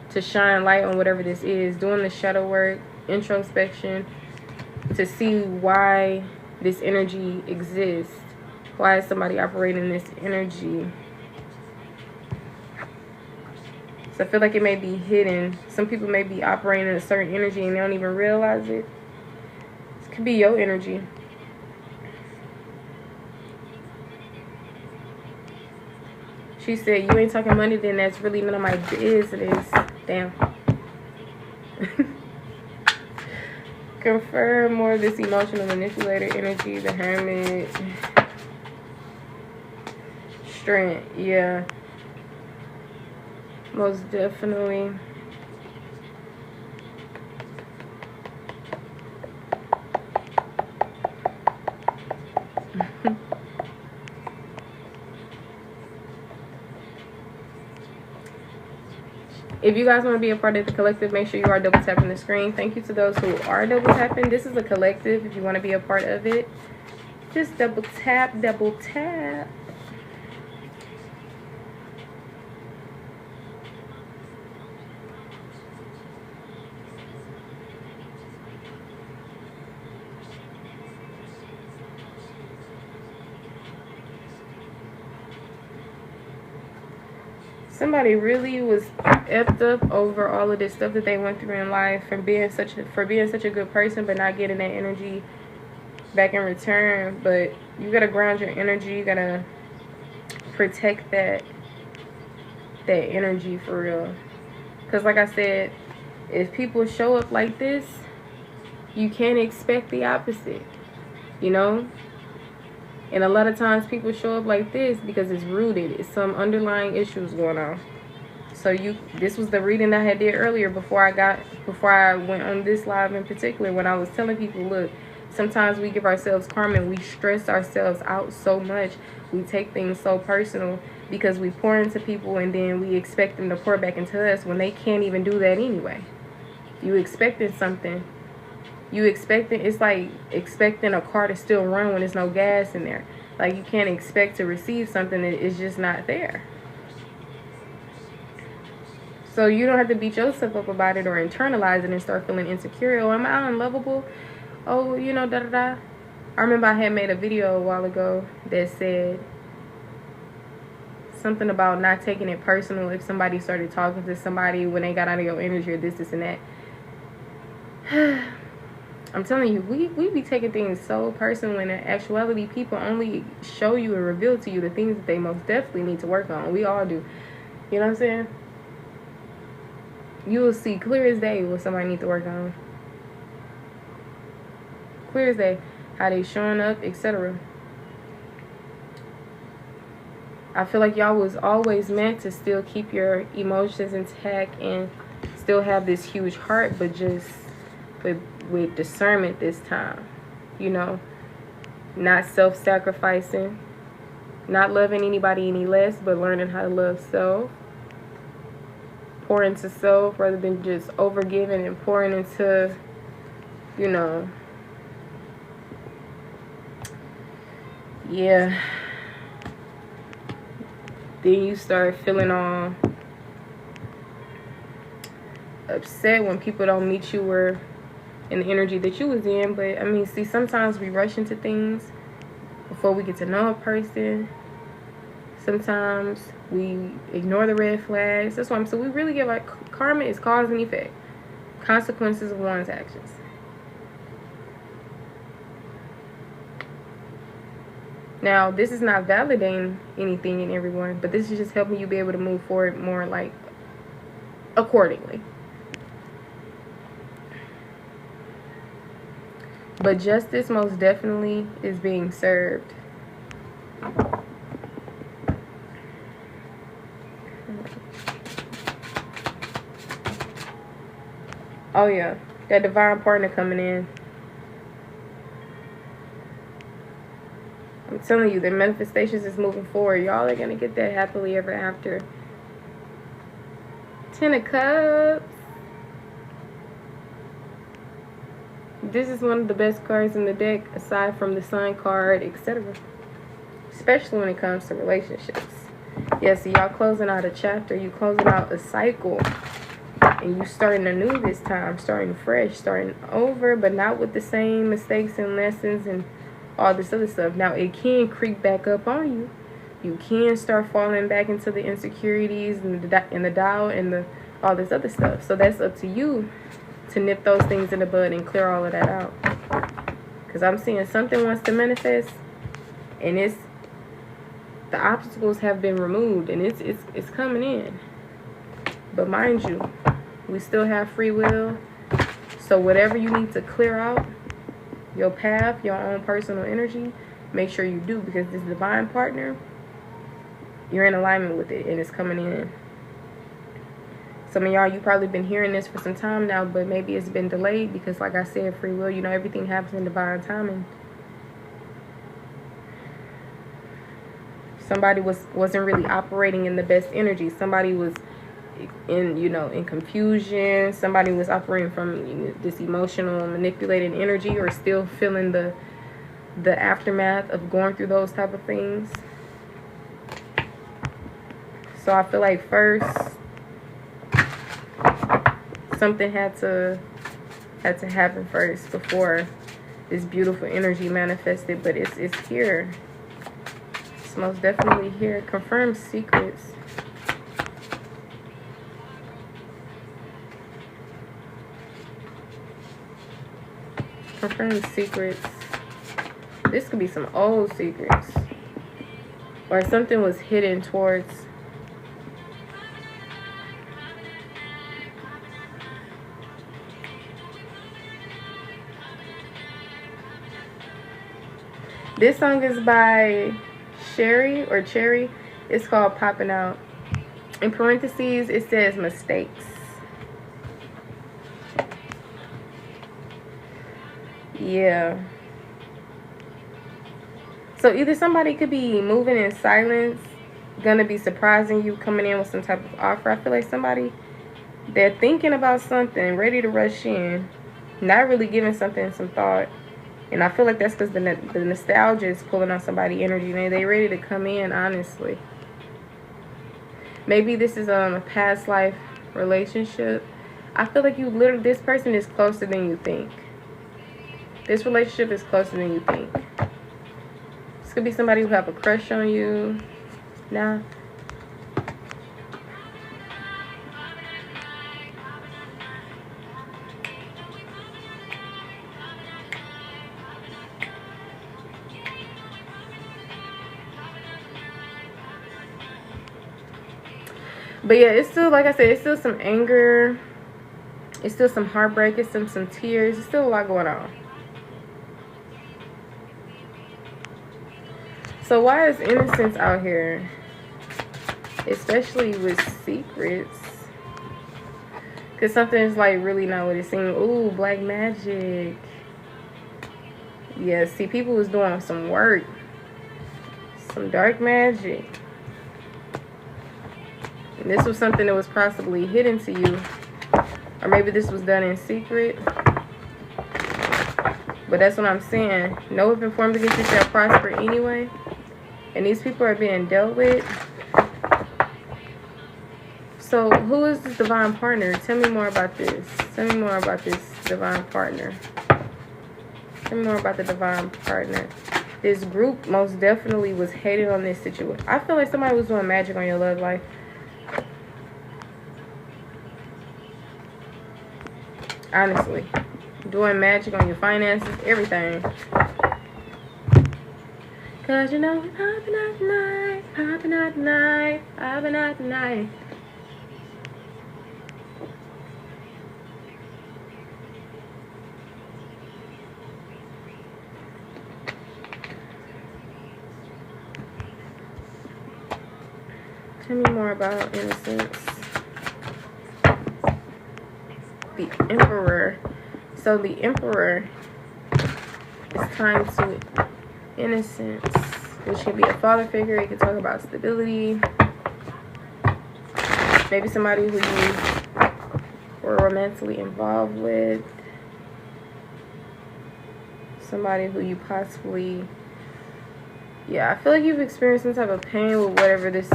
to shine light on whatever this is. Doing the shadow work, introspection, to see why this energy exists. Why is somebody operating this energy? So I feel like it may be hidden. Some people may be operating in a certain energy and they don't even realize it. This could be your energy. She said, you ain't talking money, then that's really none of my business. Damn. Confirm more of this emotional manipulator energy. The Hermit. Strength. Yeah. Most definitely. If you guys want to be a part of the collective, make sure you are double tapping the screen. Thank you to those who are double tapping. This is a collective. If you want to be a part of it, just double tap, double tap. Somebody really was effed up over all of this stuff that they went through in life, for being such a good person, but not getting that energy back in return. But you gotta ground your energy. You gotta protect that energy for real. Because like I said, if people show up like this, you can't expect the opposite, you know? And a lot of times people show up like this because it's rooted. It's some underlying issues going on. So this was the reading I had did earlier before I went on this live in particular, when I was telling people, look, sometimes we give ourselves karma and we stress ourselves out so much. We take things so personal because we pour into people and then we expect them to pour back into us when they can't even do that anyway. You expecting something. It's like expecting a car to still run when there's no gas in there. Like, you can't expect to receive something that is just not there. So you don't have to beat yourself up about it or internalize it and start feeling insecure. Oh, am I unlovable? Oh, you know, da-da-da. I remember I had made a video a while ago that said something about not taking it personal if somebody started talking to somebody when they got out of your energy or this and that. I'm telling you, we be taking things so personal, when in actuality, people only show you and reveal to you the things that they most definitely need to work on. We all do. You know what I'm saying? You will see clear as day what somebody needs to work on. Clear as day. How they showing up, etc. I feel like y'all was always meant to still keep your emotions intact and still have this huge heart, but just with discernment this time, you know, not self-sacrificing, not loving anybody any less, but learning how to love self, pour into self rather than just overgiving and pouring into, you know, yeah. Then you start feeling all upset when people don't meet you where in the energy that you was in. But I mean, see, sometimes we rush into things before we get to know a person. Sometimes we ignore the red flags. That's why I'm so we really get like karma is cause and effect, consequences of one's actions. Now, this is not validating anything in everyone, but this is just helping you be able to move forward more like accordingly. But justice most definitely is being served. Oh yeah, that divine partner coming in. I'm telling you, the manifestations is moving forward. Y'all are gonna get that happily ever after. 10 of Cups. This is one of the best cards in the deck, aside from the Sun card, etc. Especially when it comes to relationships. Yeah, so y'all closing out a chapter. You closing out a cycle. And you starting anew this time. Starting fresh. Starting over, but not with the same mistakes and lessons and all this other stuff. Now, it can creep back up on you. You can start falling back into the insecurities and the doubt and all this other stuff. So that's up to you to nip those things in the bud and clear all of that out. Because I'm seeing something wants to manifest, and the obstacles have been removed, and it's coming in. But mind you, we still have free will. So whatever you need to clear out, your path, your own personal energy, make sure you do, because this divine partner, you're in alignment with it, and it's coming in. Some of y'all, you probably been hearing this for some time now, but maybe it's been delayed because, like I said, free will, you know, everything happens in divine timing. Somebody wasn't really operating in the best energy. Somebody was in confusion. Somebody was operating from this emotional, manipulated energy, or still feeling the aftermath of going through those type of things. So I feel like first something had to happen first before this beautiful energy manifested. But it's here. It's most definitely here. Confirmed secrets. Confirmed secrets. This could be some old secrets, or something was hidden towards. This song is by Sherry or Cherry. It's called Popping Out. In parentheses, it says mistakes. Yeah. So either somebody could be moving in silence, gonna be surprising you, coming in with some type of offer. I feel like somebody, they're thinking about something, ready to rush in, not really giving something some thought. And I feel like that's because the nostalgia is pulling on somebody's energy. They ready to come in, honestly. Maybe this is a past life relationship. I feel like this person is closer than you think. This relationship is closer than you think. This could be somebody who have a crush on you. Nah. But yeah, it's still, like I said, it's still some anger. It's still some heartbreak. It's some tears. It's still a lot going on. So why is innocence out here? Especially with secrets. Because something is like really not what it seems. Ooh, black magic. Yeah, see, people was doing some work. Some dark magic. And this was something that was possibly hidden to you. Or maybe this was done in secret. But that's what I'm saying. No weapon formed against you shall prosper anyway. And these people are being dealt with. So who is this divine partner? Tell me more about this. Tell me more about this divine partner. Tell me more about the divine partner. This group most definitely was hated on this situation. I feel like somebody was doing magic on your love life. Honestly. Doing magic on your finances, everything. Cause you know, popping out tonight, popping out tonight, popping out tonight. Tell me more about innocence. The the Emperor. So the Emperor is tied to innocence, which can be a father figure. It can talk about stability. Maybe somebody who you were romantically involved with. Somebody who you possibly, yeah, I feel like you've experienced some type of pain with whatever this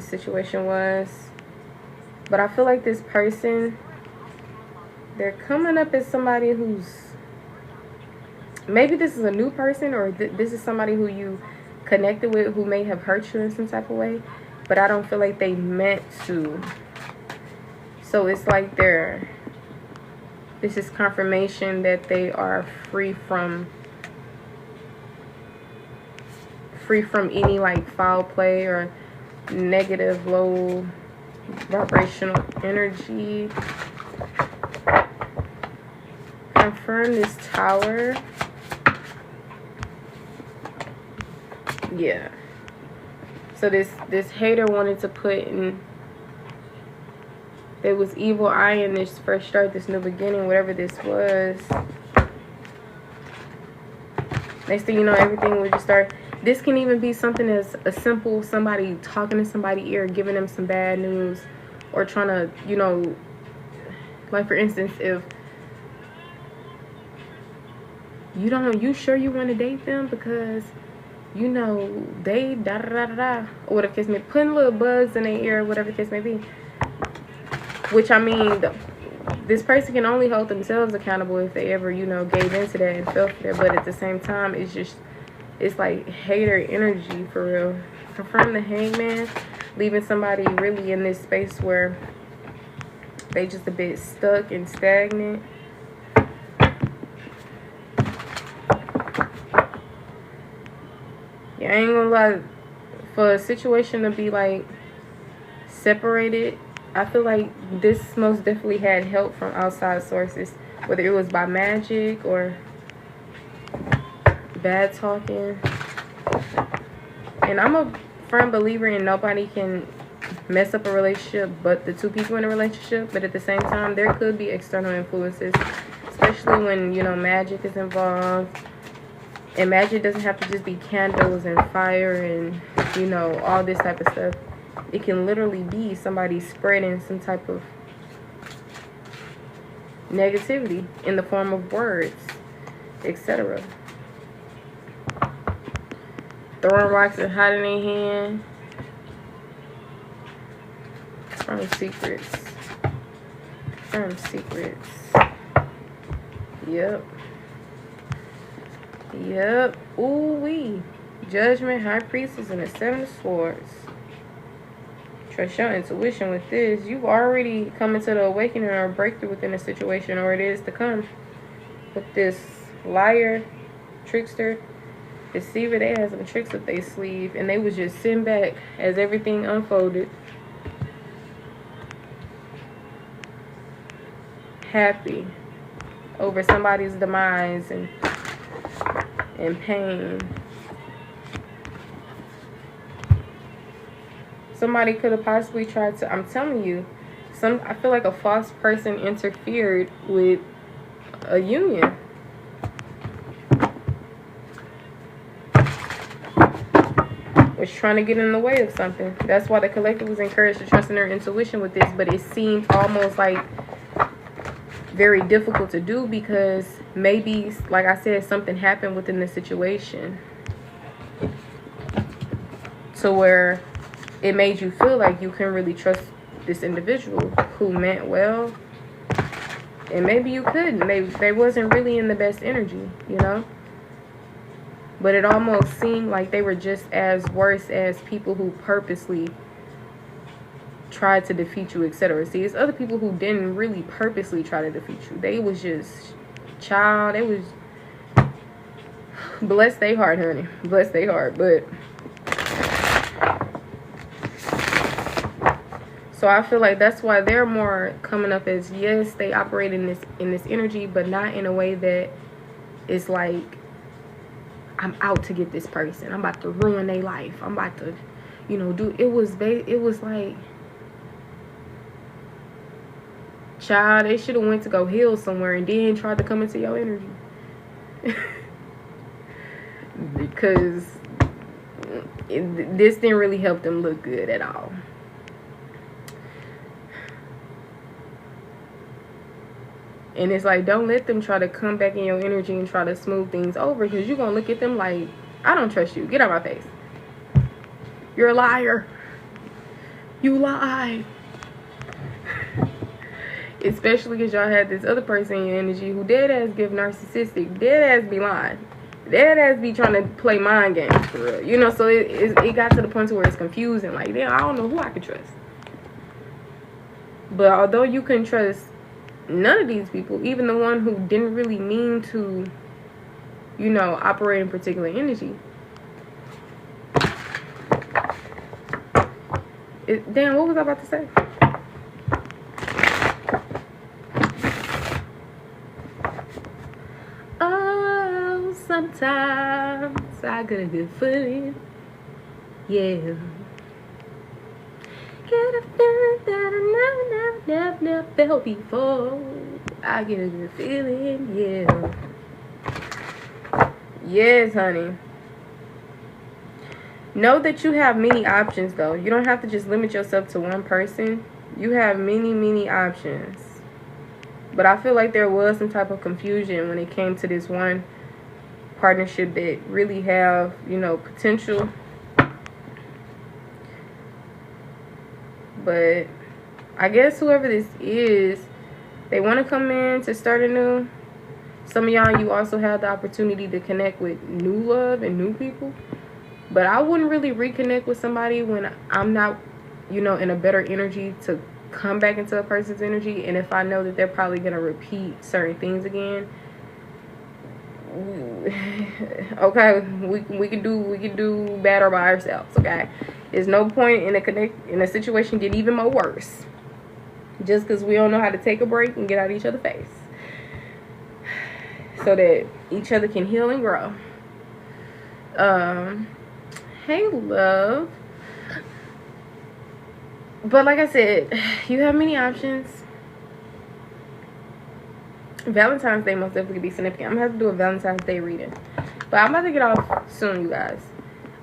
situation was. But I feel like this person, they're coming up as somebody who's, maybe this is a new person, or this is somebody who you connected with who may have hurt you in some type of way. But I don't feel like they meant to. So it's like this is confirmation that they are free from any like foul play or negative, low vibrational energy. Confirm this Tower. Yeah. So this hater wanted to put in, there was evil eye in this fresh start, this new beginning, whatever this was. Next thing you know, everything would just start. This can even be something as a simple somebody talking to somebody's ear, giving them some bad news, or trying to, you know, like for instance, if you sure you want to date them because, you know, they da da da da, or whatever case may be, putting little bugs in their ear, whatever case may be. Which, I mean, this person can only hold themselves accountable if they ever, you know, gave into that and fell for that. But at the same time, it's like hater energy for real. Confirm the Hangman, leaving somebody really in this space where they just a bit stuck and stagnant. Yeah, I ain't gonna lie, for a situation to be like separated, I feel like this most definitely had help from outside sources, whether it was by magic or bad talking. And I'm a firm believer in nobody can mess up a relationship but the two people in a relationship. But at the same time, there could be external influences, especially when, you know, magic is involved. And magic doesn't have to just be candles and fire and, you know, all this type of stuff. It can literally be somebody spreading some type of negativity in the form of words, etc. Throwing rocks and hiding their hand. From secrets. From secrets. Yep. Yep. Ooh-wee. Judgment, High Priestess, and the Seven of Swords. Trust your intuition with this. You've already come into the awakening or breakthrough within a situation, or it is to come. With this liar, trickster, deceiver, they had some tricks up their sleeve, and they was just sitting back as everything unfolded, happy over somebody's demise and pain. Somebody could have possibly tried to, I'm telling you, I feel like a false person interfered with a union. Was trying to get in the way of something. That's why the collective was encouraged to trust in their intuition with this, but it seemed almost like very difficult to do because maybe, like I said, something happened within the situation to where it made you feel like you couldn't really trust this individual who meant well. And maybe you couldn't. They wasn't really in the best energy, you know? But it almost seemed like they were just as worse as people who purposely tried to defeat you, etc. See, it's other people who didn't really purposely try to defeat you. They was just, child, they was, bless their heart, honey. Bless their heart. But so I feel like that's why they're more coming up as, yes, they operate in this energy, but not in a way that is like, I'm out to get this person. I'm about to ruin their life. I'm about to, you know, do. It was like Child, they should have went to go heal somewhere and then tried to come into your energy. Because this didn't really help them look good at all. And it's like, don't let them try to come back in your energy and try to smooth things over, because you're going to look at them like, I don't trust you. Get out my face. You're a liar. You lie. Especially because y'all had this other person in your energy who dead ass give narcissistic, dead ass be lying, dead ass be trying to play mind games for real. You know, so it got to the point to where it's confusing. Like, damn, I don't know who I can trust. But although you can trust none of these people, even the one who didn't really mean to, you know, operate in particular energy. Damn, what was I about to say? Oh, sometimes I get a good feeling. Yeah. Get a feeling that I never felt before. I get a good feeling, yeah. Yes, honey. Know that you have many options, though. You don't have to just limit yourself to one person. You have many options. But I feel like there was some type of confusion when it came to this one partnership that really have, you know, potential. But I guess whoever this is, they want to come in to start anew. Some of y'all, you also have the opportunity to connect with new love and new people. But I wouldn't really reconnect with somebody when I'm not, you know, in a better energy to come back into a person's energy. And if I know that they're probably going to repeat certain things again. Okay, we can do better by ourselves, okay? There's no point in a situation get even more worse just because we don't know how to take a break and get out of each other's face so that each other can heal and grow. Hey, love. But like I said, you have many options. Valentine's Day most definitely be significant. I'm gonna have to do a Valentine's Day reading, but I'm about to get off soon, you guys.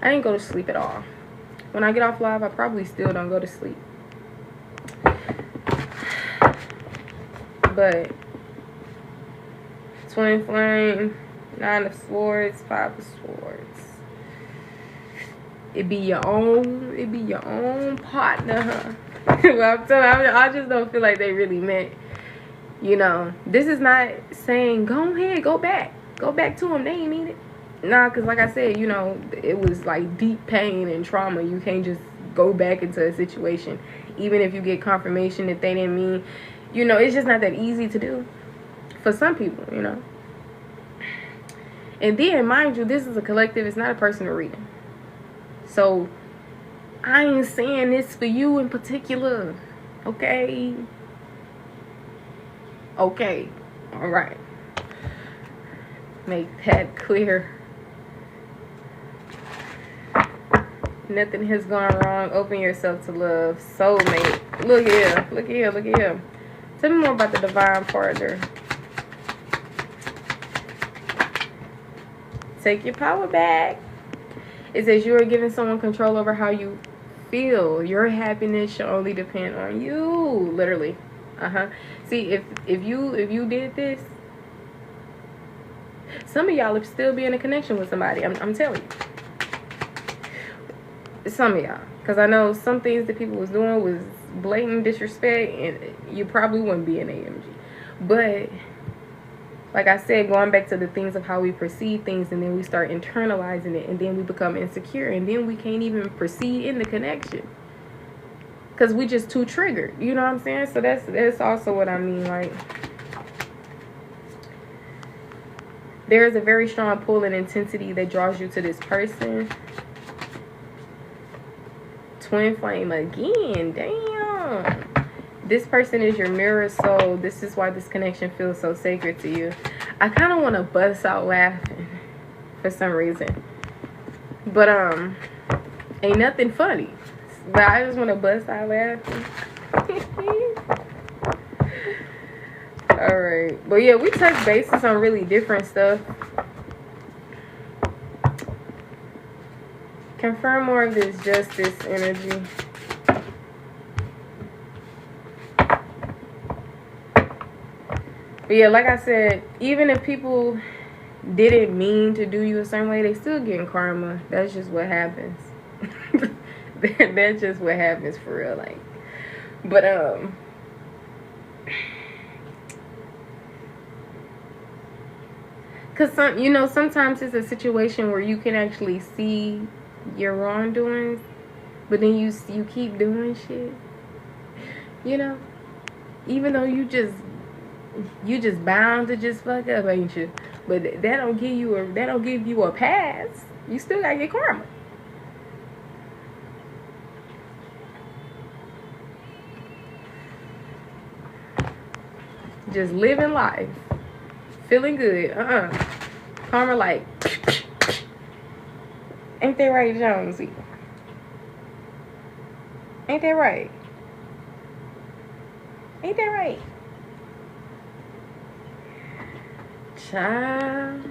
I didn't go to sleep at all. When I get off live, I probably still don't go to sleep. But Twin Flame, 9 of Swords, 5 of Swords. It be your own partner, huh? Well, I'm telling you, I just don't feel like they really meant, you know, this is not saying go ahead, go back to them. They ain't mean it. Nah, because like I said, you know, it was like deep pain and trauma. You can't just go back into a situation, even if you get confirmation that they didn't mean, you know, it's just not that easy to do for some people, you know. And then, mind you, this is a collective. It's not a personal reading. So, I ain't saying this for you in particular. Okay? Okay. All right. Make that clear. Nothing has gone wrong. Open yourself to love. Soulmate. Look here. Look here. Look here. Tell me more about the divine partner. Take your power back. It says you are giving someone control over how you feel. Your happiness should only depend on you. Literally. See, if you did this, some of y'all would still be in a connection with somebody. I'm telling you. Some of y'all. Because I know some things that people was doing was blatant disrespect, and you probably wouldn't be in AMG. But like I said, going back to the things of how we perceive things, and then we start internalizing it, and then we become insecure, and then we can't even proceed in the connection because we just too triggered. You know what I'm saying? So that's also what I mean. Like, there is a very strong pull and intensity that draws you to this person. Twin flame again. Damn. This person is your mirror soul. This is why this connection feels so sacred to you. I kind of want to bust out laughing for some reason. But, ain't nothing funny. But I just want to bust out laughing. Alright. But yeah, we touch bases on really different stuff. Confirm more of this justice energy. But yeah, like I said, even if people didn't mean to do you a certain way, they still getting karma. That's just what happens. That's just what happens for real. Like, but cause sometimes it's a situation where you can actually see your wrongdoings, but then you keep doing shit. Even though you just bound to just fuck up, ain't you? But that don't give you a pass. You still gotta get karma. Just living life, feeling good. Karma like, ain't that right, Jonesy? Ain't that right? Ain't that right? Child.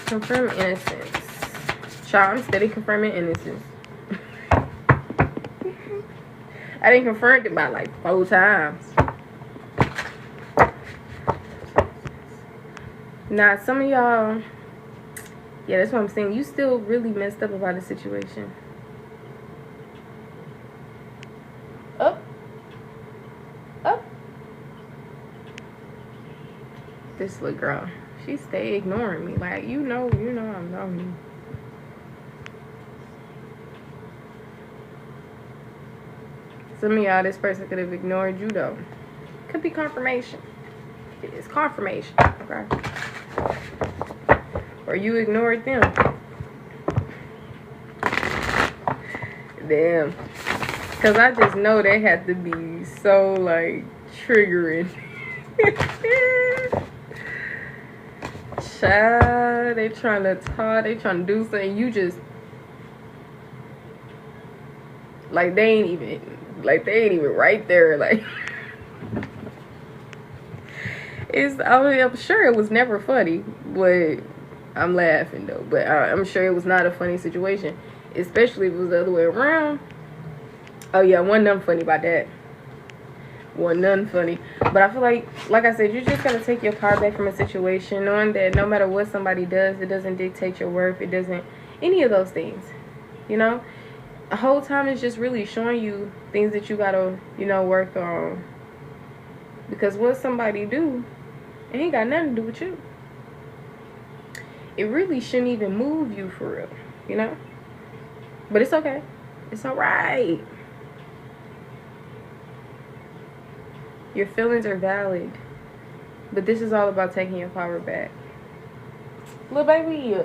Confirm innocence. Child, I'm steady confirming innocence. I didn't confirm it about like 4 times. Nah, some of y'all, yeah, that's what I'm saying. You still really messed up about the situation. Up. This little girl, she stay ignoring me. Like, you know I'm on. Some of y'all, this person could have ignored you though. Could be confirmation. It's confirmation, okay? Or you ignored them. Damn. Cause I just know they had to be so like triggering. Child, they trying to talk, they trying to do something. You just like they ain't even right there. Like I'm sure it was never funny, but I'm laughing though. But I'm sure it was not a funny situation, especially if it was the other way around. Oh yeah, wasn't nothing funny about that. Wasn't nothing funny. But I feel like I said, you're just gonna take your power back from a situation, knowing that no matter what somebody does, it doesn't dictate your worth. It doesn't any of those things. The whole time it's just really showing you things that you gotta, work on. Because what somebody do, it ain't got nothing to do with you. It really shouldn't even move you for real, But it's okay. It's alright. Your feelings are valid. But this is all about taking your power back. Little baby.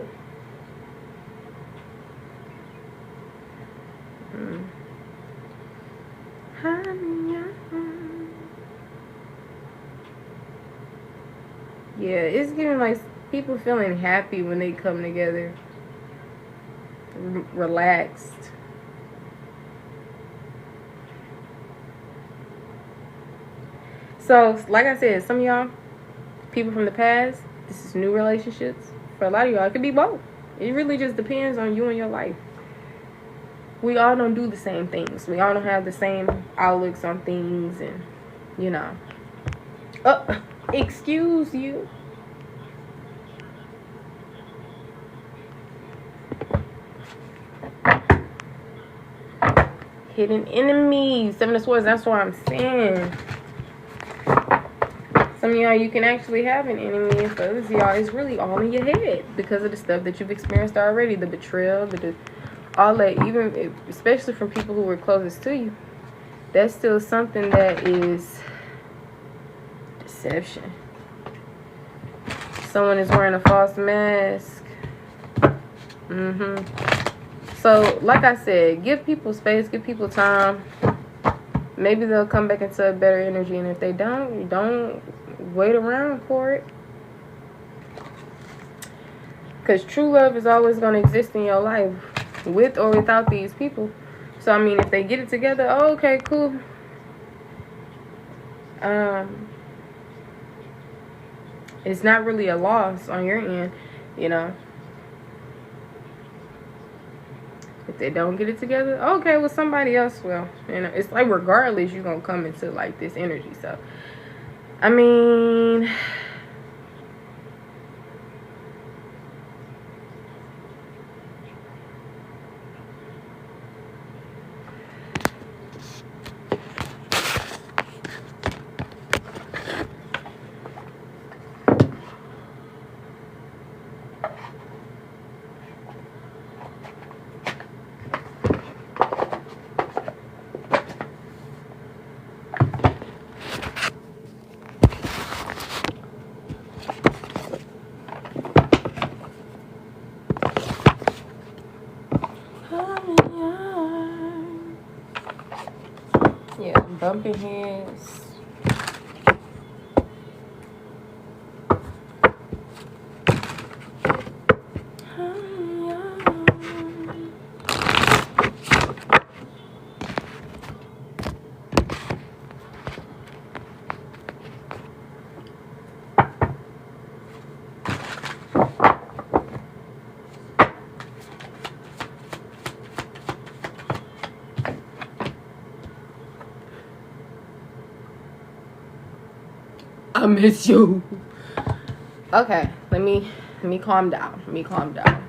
Yeah, it's giving like people feeling happy when they come together. Relaxed. So, like I said, some of y'all, people from the past, this is new relationships. For a lot of y'all, it could be both. It really just depends on you and your life. We all don't do the same things. We all don't have the same outlooks on things and, Oh, excuse you. Hidden enemies. 7 of Swords, that's what I'm saying. Some of y'all, you can actually have an enemy, and for others of y'all, it's really all in your head because of the stuff that you've experienced already. The betrayal, all that, even especially from people who were closest to you. That's still something that is deception. Someone is wearing a false mask. So, like I said, give people space, give people time. Maybe they'll come back into a better energy, and if they don't wait around for it. Because true love is always going to exist in your life, with or without these people. So, I mean, if they get it together, oh, okay, cool. It's not really a loss on your end, you know. If they don't get it together, okay, well, somebody else will. You know, it's like regardless, you're going to come into, like, this energy. So, I mean... yeah, bumping heads. I miss you. Okay, let me calm down. Let me calm down.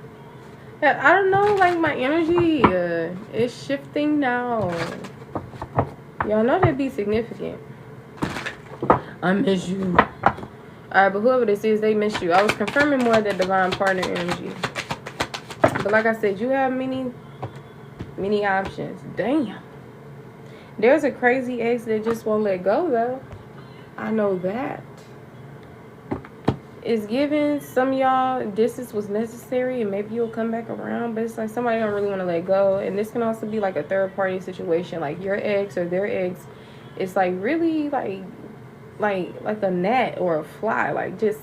Yeah, I don't know, like my energy is shifting now. Y'all know that'd be significant. I miss you. Alright, but whoever this is, they miss you. I was confirming more of that divine partner energy. But like I said, you have many options. Damn. There's a crazy ex that just won't let go, though. I know that. It's given some of y'all distance was necessary and maybe you'll come back around, but it's like somebody don't really want to let go. And this can also be like a third party situation, like your ex or their ex. It's like really like a gnat or a fly, like just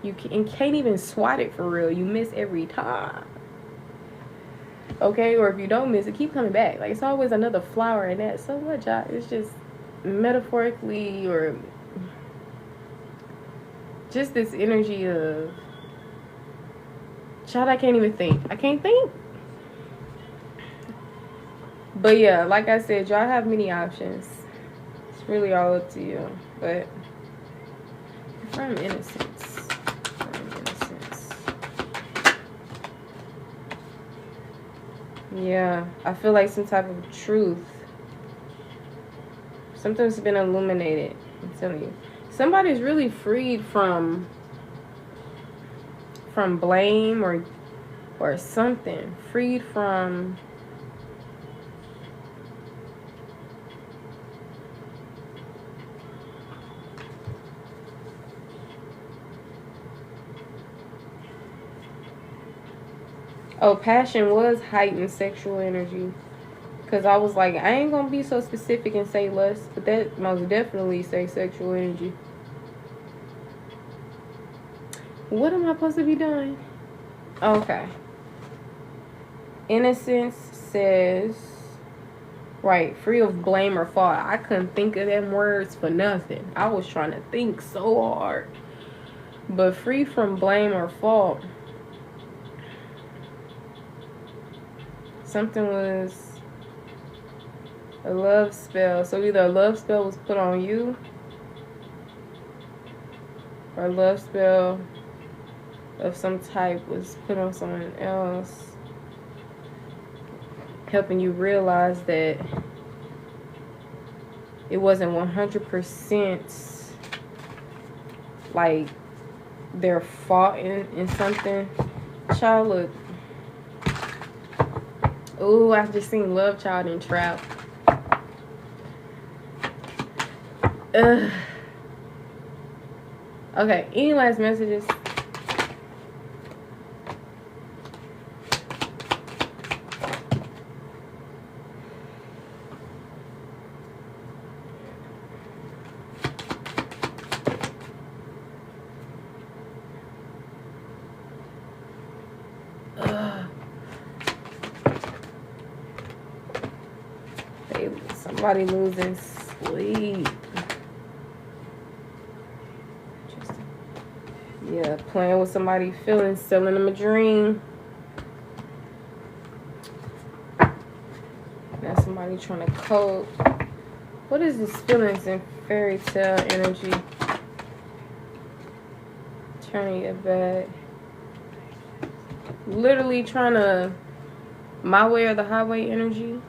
you can't even swat it for real. You miss every time. Okay, or if you don't miss it, keep coming back. Like it's always another flower in that. So what, y'all? It's just metaphorically or just this energy of child. I can't even think. I can't think. But yeah, like I said, y'all have many options. It's really all up to you. But from innocence. Yeah, I feel like some type of truth. Something's been illuminated. I'm telling you. Somebody's really freed from blame or something. Freed from passion was heightened sexual energy. Because I was like, I ain't gonna be so specific and say lust, but that most definitely say sexual energy. What am I supposed to be doing? Okay. Innocence says, right, free of blame or fault. I couldn't think of them words for nothing. I was trying to think so hard. But free from blame or fault. Something was a love spell. So either a love spell was put on you, or a love spell of some type was put on someone else, helping you realize that it wasn't 100% like their fault in something. Child, look. Ooh, I just seen Love Child in Trap. Ugh. Okay, any last messages? Somebody losing sleep. Yeah, playing with somebody's feelings, selling them a dream. Now somebody trying to cope. What is this feelings and fairy tale energy? Turning it back. Literally trying to my way or the highway energy,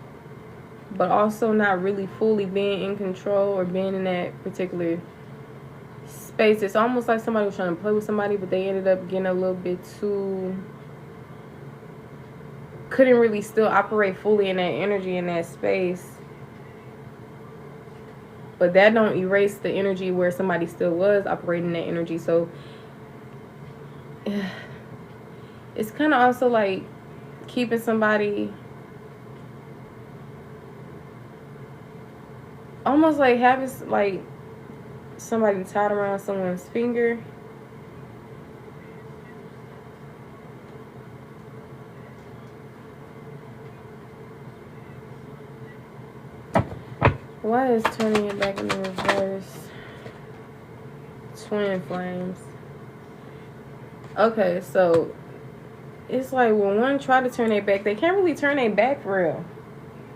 but also not really fully being in control or being in that particular space. It's almost like somebody was trying to play with somebody, but they ended up getting a little bit too, couldn't really still operate fully in that energy, in that space. But that don't erase the energy where somebody still was operating that energy. So it's kind of also like keeping somebody, almost like having like somebody tied around someone's finger. Why is turning it back in the reverse? Twin flames. Okay, so it's like when one try to turn their back, they can't really turn their back for real.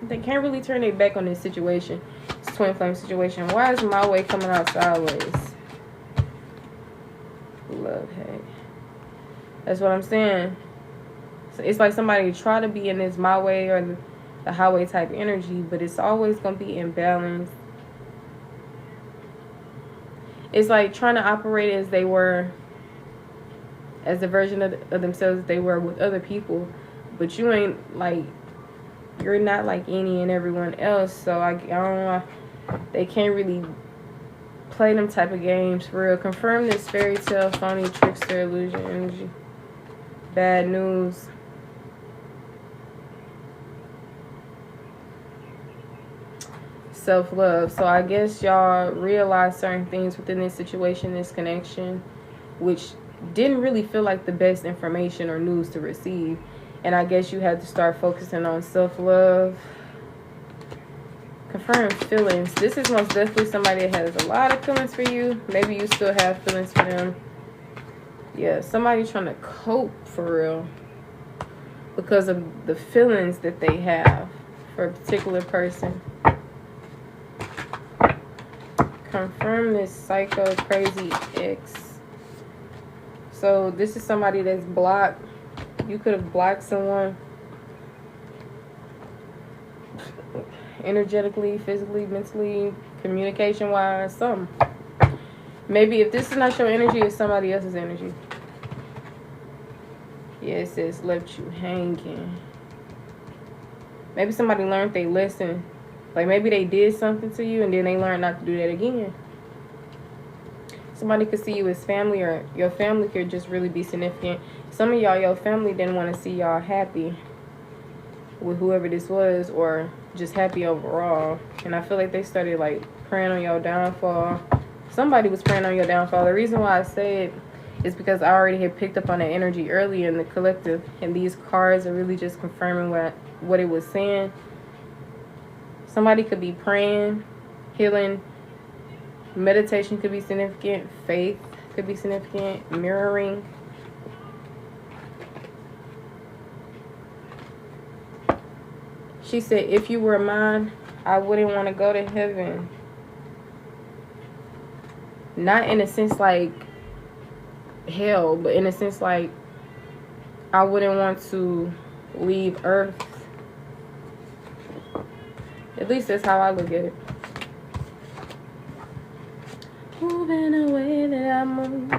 They can't really turn their back on this situation. It's twin flame situation. Why is my way coming out sideways? Love, hate. That's what I'm saying. So it's like somebody try to be in this my way or the highway type energy, but it's always going to be imbalanced. It's like trying to operate as they were, as the version of themselves they were with other people, but you ain't like, you're not like any and everyone else. So I don't know, they can't really play them type of games for real. Confirm this fairy tale, phony, trickster, illusion energy. Bad news. Self-love. So I guess y'all realize certain things within this situation, this connection, which didn't really feel like the best information or news to receive. And I guess you had to start focusing on self-love. Confirm feelings. This is most definitely somebody that has a lot of feelings for you. Maybe you still have feelings for them. Yeah, somebody trying to cope for real because of the feelings that they have for a particular person. Confirm this psycho crazy ex. So this is somebody that's blocked. You could have blocked someone energetically, physically, mentally, communication wise, something. Maybe if this is not your energy, it's somebody else's energy. Yeah, it says left you hanging. Maybe somebody learned they lesson. Like maybe they did something to you and then they learned not to do that again. Somebody could see you as family, or your family could just really be significant. Some of y'all, your family didn't want to see y'all happy with whoever this was, or just happy overall. And I feel like they started like praying on your downfall. Somebody was praying on your downfall. The reason why I say it is because I already had picked up on that energy earlier in the collective, and these cards are really just confirming what it was saying. Somebody could be praying, healing, meditation could be significant, faith could be significant, mirroring. She said, if you were mine, I wouldn't want to go to heaven. Not in a sense like hell, but in a sense like I wouldn't want to leave earth. At least that's how I look at it. Moving away that I move.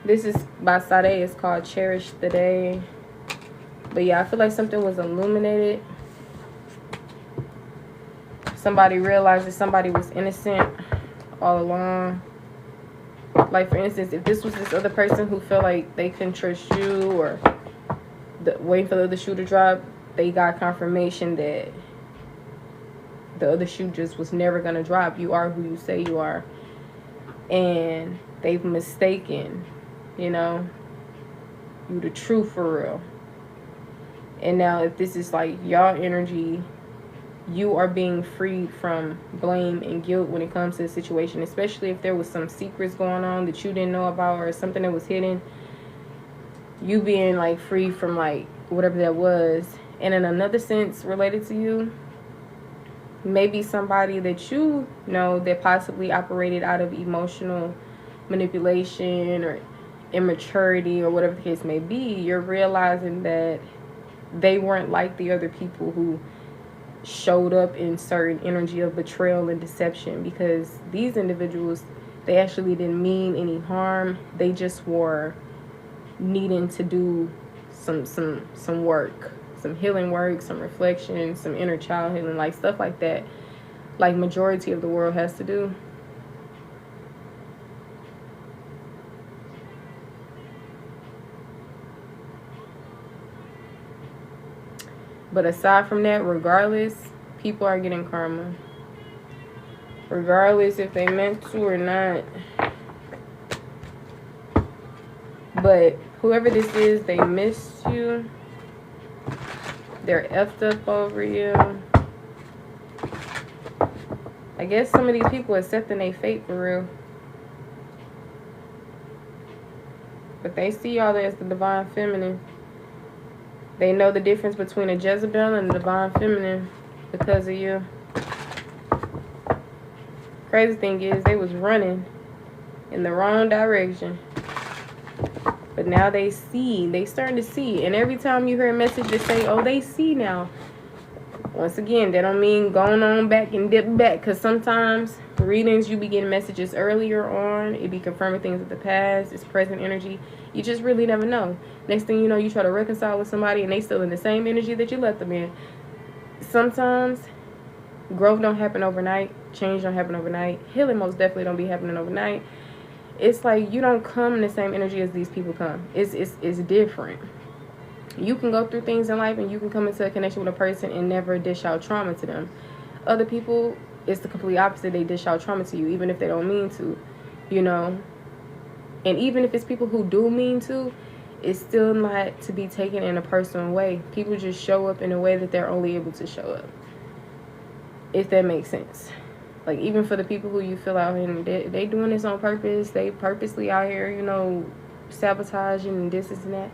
This is by Sade. It's called Cherish the Day. But yeah, I feel like something was illuminated. Somebody realized that somebody was innocent all along. Like for instance, if this was this other person who felt like they couldn't trust you, or waiting for the other shoe to drop, they got confirmation that the other shoe just was never going to drop. You are who you say you are. And they've mistaken, you know, you the truth for real. And now if this is like y'all energy, you are being freed from blame and guilt when it comes to the situation, especially if there was some secrets going on that you didn't know about or something that was hidden. You being like free from like whatever that was. And in another sense related to you, maybe somebody that you know that possibly operated out of emotional manipulation or immaturity or whatever the case may be, you're realizing that they weren't like the other people who showed up in certain energy of betrayal and deception, because these individuals, they actually didn't mean any harm. They just were needing to do some work, some healing work, some reflection, some inner child healing, like stuff like that, like majority of the world has to do. But aside from that, regardless, people are getting karma. Regardless if they meant to or not. But whoever this is, they missed you. They're effed up over you. I guess some of these people are accepting their fate for real. But they see y'all as the divine feminine. They know the difference between a Jezebel and a divine feminine because of you. Crazy thing is, they was running in the wrong direction. But now they see. They starting to see. And every time you hear a message that say, oh, they see now. Once again, that don't mean going on back and dip back. Because sometimes readings, you be getting messages earlier on. It be confirming things of the past. It's present energy. You just really never know. Next thing you know, you try to reconcile with somebody and they still in the same energy that you let them in. Sometimes growth don't happen overnight. Change don't happen overnight. Healing most definitely don't be happening overnight. It's like you don't come in the same energy as these people come. It's different. You can go through things in life and you can come into a connection with a person and never dish out trauma to them. Other people, it's the complete opposite. They dish out trauma to you even if they don't mean to, you know. And even if it's people who do mean to, it's still not to be taken in a personal way. People just show up in a way that they're only able to show up. If that makes sense. Like, even for the people who you feel out here, they doing this on purpose. They purposely out here, you know, sabotaging and this and that.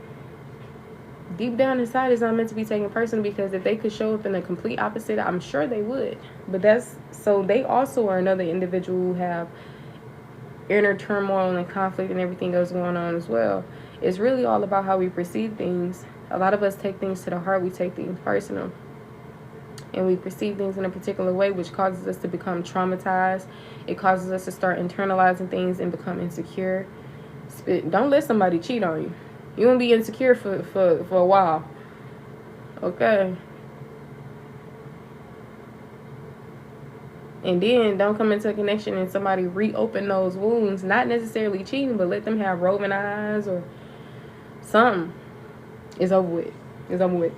Deep down inside, it's not meant to be taken personally, because if they could show up in the complete opposite, I'm sure they would. But that's, so they also are another individual who have inner turmoil and conflict and everything else going on as well. It's really all about how we perceive things. A lot of us take things to the heart. We take things personal. And we perceive things in a particular way, which causes us to become traumatized. It causes us to start internalizing things and become insecure. Don't let somebody cheat on you. You're going to be insecure for a while. Okay. And then don't come into a connection and somebody reopen those wounds. Not necessarily cheating, but let them have roving eyes or something. It's over with. It's over with.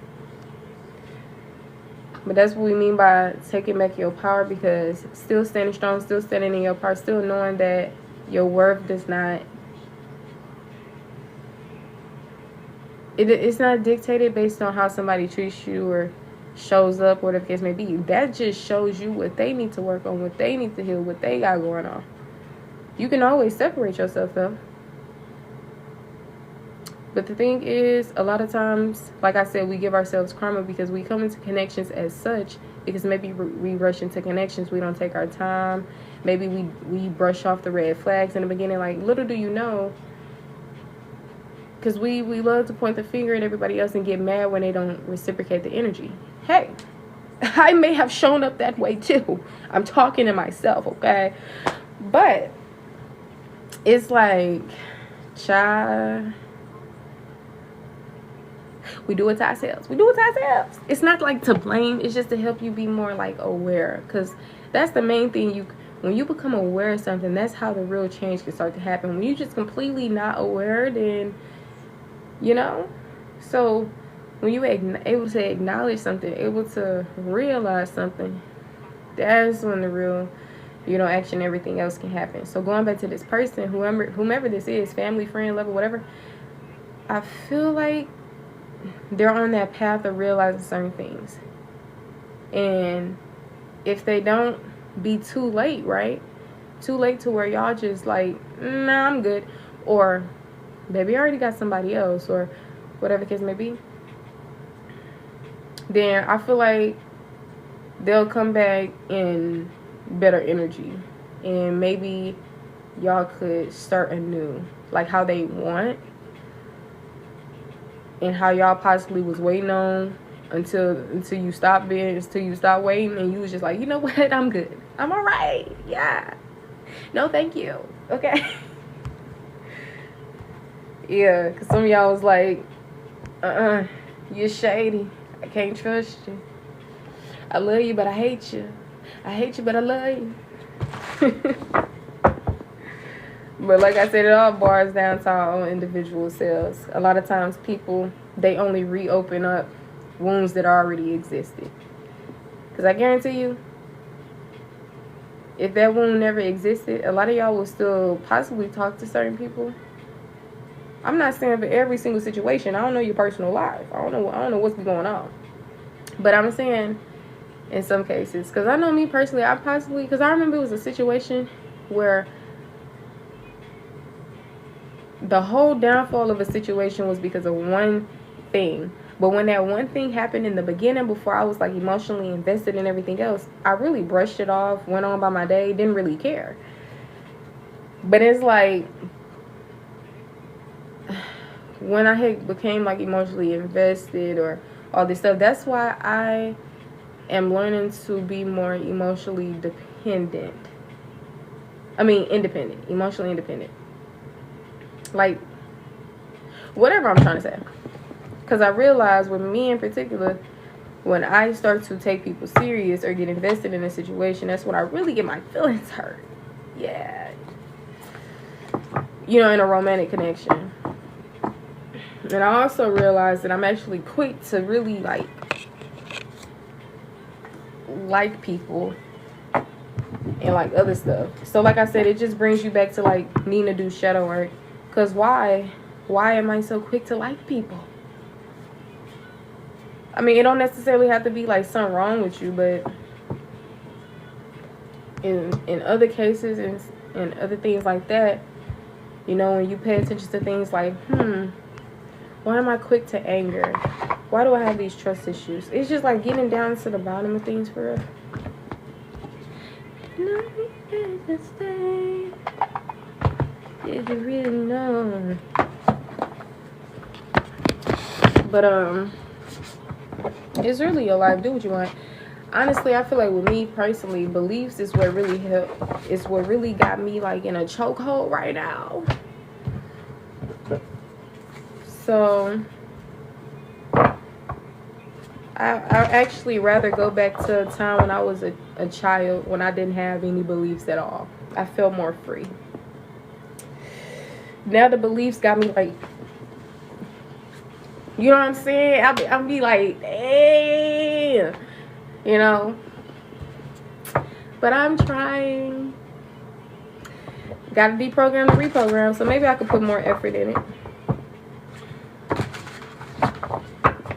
But that's what we mean by taking back your power, because still standing strong, still standing in your power, still knowing that your worth does not, it's not dictated based on how somebody treats you or shows up, whatever the case may be. That just shows you what they need to work on, what they need to heal, what they got going on. You can always separate yourself though. But the thing is, a lot of times, like I said, we give ourselves karma because we come into connections as such, because maybe we rush into connections, we don't take our time. Maybe we brush off the red flags in the beginning. Like, little do you know, because we love to point the finger at everybody else and get mad when they don't reciprocate the energy. Hey, I may have shown up that way too. I'm talking to myself, okay? But it's like, child, we do it to ourselves. We do it to ourselves. It's not like to blame. It's just to help you be more like aware. Because that's the main thing. When you become aware of something, that's how the real change can start to happen. When you're just completely not aware, then, you know. So when you're able to acknowledge something, able to realize something, that's when the real, you know, action, everything else can happen. So going back to this person, whomever this is, family, friend, lover, whatever, I feel like they're on that path of realizing certain things. And if they don't be too late, right? Too late to where y'all just like, nah, I'm good. Or, baby, I already got somebody else. Or whatever the case may be. Then I feel like they'll come back in better energy. And maybe y'all could start anew. Like how they want. And how y'all possibly was waiting on until you stopped waiting, and you was just like, you know what, I'm good, I'm all right, yeah, no thank you, okay. Yeah, because some of y'all was like, you're shady, I can't trust you, I love you but I hate you, but I love you. But like I said, it all bars down to our own individual selves. A lot of times people, they only reopen up wounds that already existed. Because I guarantee you, if that wound never existed, a lot of y'all will still possibly talk to certain people. I'm not saying for every single situation. I don't know your personal life. I don't know what's going on. But I'm saying in some cases. Because I know me personally, because I remember it was a situation where the whole downfall of a situation was because of one thing. But when that one thing happened in the beginning, before I was like emotionally invested in everything else, I really brushed it off, went on by my day, didn't really care. But it's like, when I became like emotionally invested or all this stuff, that's why I am learning to be more emotionally independent. Emotionally independent. Like, whatever I'm trying to say. Because I realize with me in particular, when I start to take people serious or get invested in a situation, that's when I really get my feelings hurt. Yeah. You know, in a romantic connection. And I also realize that I'm actually quick to really like people and like other stuff. So like I said, it just brings you back to like needing to do shadow work. Because why am I so quick to like people? I mean, it don't necessarily have to be like something wrong with you, but in other cases and other things like that, you know, when you pay attention to things like, why am I quick to anger? Why do I have these trust issues? It's just like getting down to the bottom of things for real. Did you really know? But it's really your life. Do what you want. Honestly, I feel like with me personally, beliefs is what really helped. It's what really got me like in a chokehold right now. So I actually rather go back to a time when I was a child, when I didn't have any beliefs at all. I felt more free. Now the beliefs got me like, you know what I'm saying? I'll be like, damn, you know. But I'm trying. Got to deprogram and reprogram, so maybe I could put more effort in it.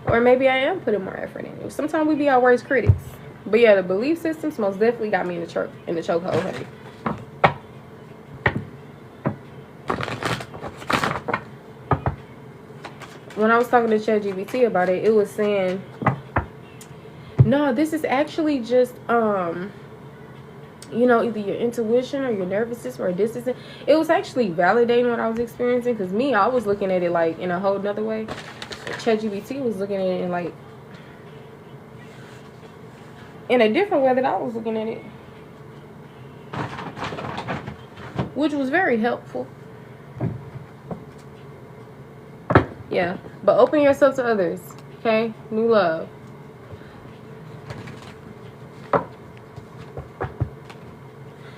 Or maybe I am putting more effort in it. Sometimes we be our worst critics. But yeah, the belief systems most definitely got me in the chokehold, honey. When I was talking to ChatGPT about it, it was saying, no, this is actually just, you know, either your intuition or your nervous system or this isn't. It was actually validating what I was experiencing, because me, I was looking at it like in a whole nother way. ChatGPT was looking at it in like in a different way that I was looking at it, which was very helpful. Yeah, but open yourself to others, okay? New love.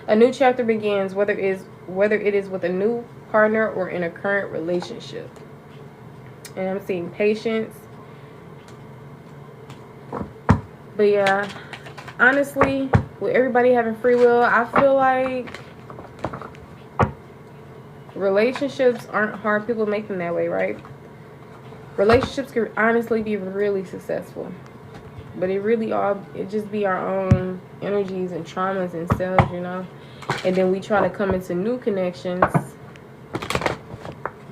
A new chapter begins, whether it is with a new partner or in a current relationship. And I'm seeing patience. But yeah, honestly, with everybody having free will, I feel like relationships aren't hard. People make them that way, right? Relationships can honestly be really successful. But it just be our own energies and traumas and selves, you know. And then we try to come into new connections,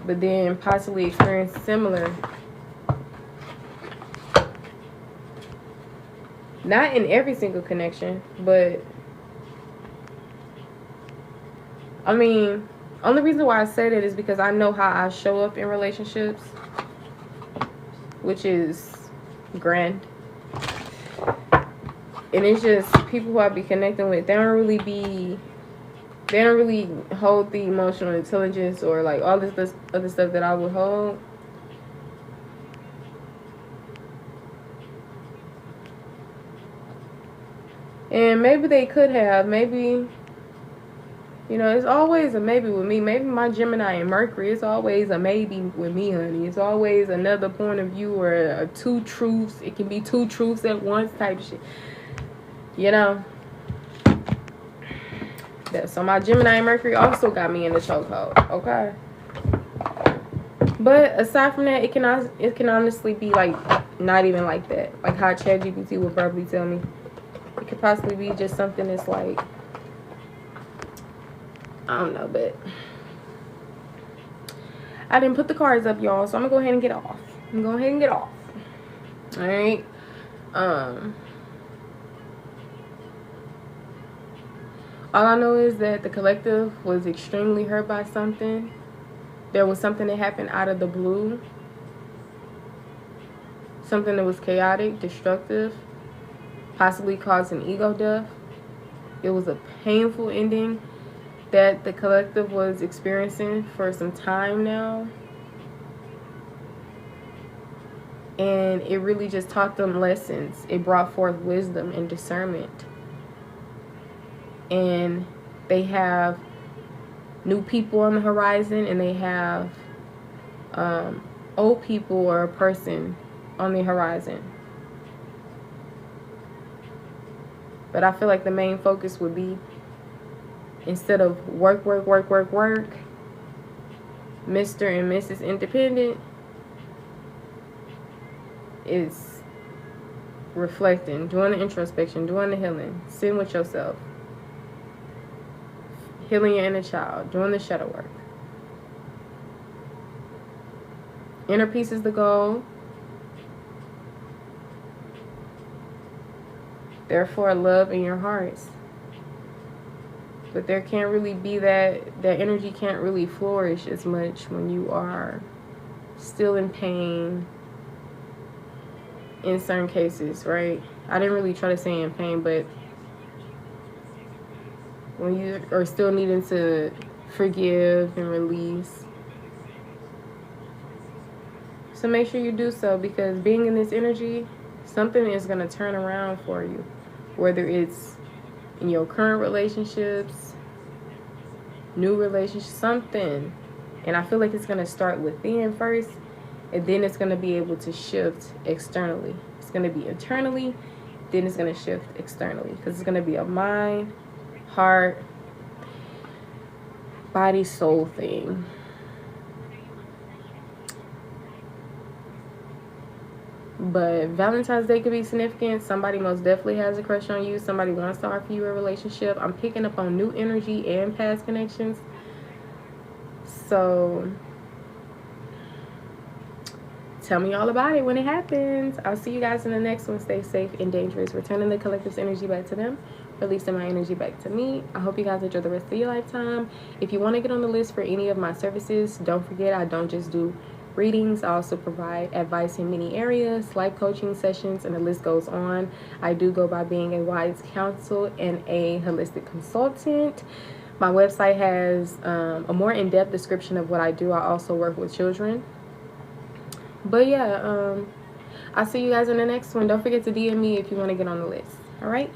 but then possibly experience similar. Not in every single connection, but I mean, only reason why I say that is because I know how I show up in relationships, which is grand. And it's just people who I be connecting with, they don't really hold the emotional intelligence or like all this other stuff that I would hold. And maybe they could have, maybe, you know, it's always a maybe with me. Maybe my Gemini and Mercury, it's always a maybe with me, honey. It's always another point of view or two truths. It can be two truths at once type shit. You know? So my Gemini and Mercury also got me in the chokehold, okay? But aside from that, it can honestly be like not even like that. Like how ChatGPT would probably tell me. It could possibly be just something that's like, I don't know, but I didn't put the cards up, y'all, so I'm gonna go ahead and get off. All right. All I know is that the collective was extremely hurt by something. There was something that happened out of the blue. Something that was chaotic, destructive, possibly caused an ego death. It was a painful ending that the collective was experiencing for some time now. And it really just taught them lessons. It brought forth wisdom and discernment. And they have new people on the horizon, and they have old people or a person on the horizon. But I feel like the main focus would be, instead of work, Mr. and Mrs. Independent, is reflecting, doing the introspection, doing the healing, sitting with yourself, healing your inner child, doing the shadow work. Inner peace is the goal. Therefore, love in your hearts. But there can't really be that energy can't really flourish as much when you are still in pain in certain cases, right? I didn't really try to say in pain, but when you are still needing to forgive and release. So make sure you do so, because being in this energy, something is going to turn around for you. Whether it's in your current relationships, new relationships, something. And I feel like it's going to start within first, and then it's going to be able to shift externally. It's going to be internally, then it's going to shift externally. Because it's going to be a mind, heart, body, soul thing. But Valentine's Day could be significant. Somebody most definitely has a crush on you. Somebody wants to offer you a relationship. I'm picking up on new energy and past connections. So tell me all about it when it happens. I'll see you guys in the next one. Stay safe and dangerous. Returning the collective's energy back to them. Releasing my energy back to me. I hope you guys enjoy the rest of your lifetime. If you want to get on the list for any of my services, don't forget I don't just do readings. I also provide advice in many areas, life coaching sessions, and the list goes on. I do go by being a wise counsel and a holistic consultant. My website has a more in-depth description of what I do. I also work with children. But yeah, I'll see you guys in the next one. Don't forget to DM me if you want to get on the list. All right?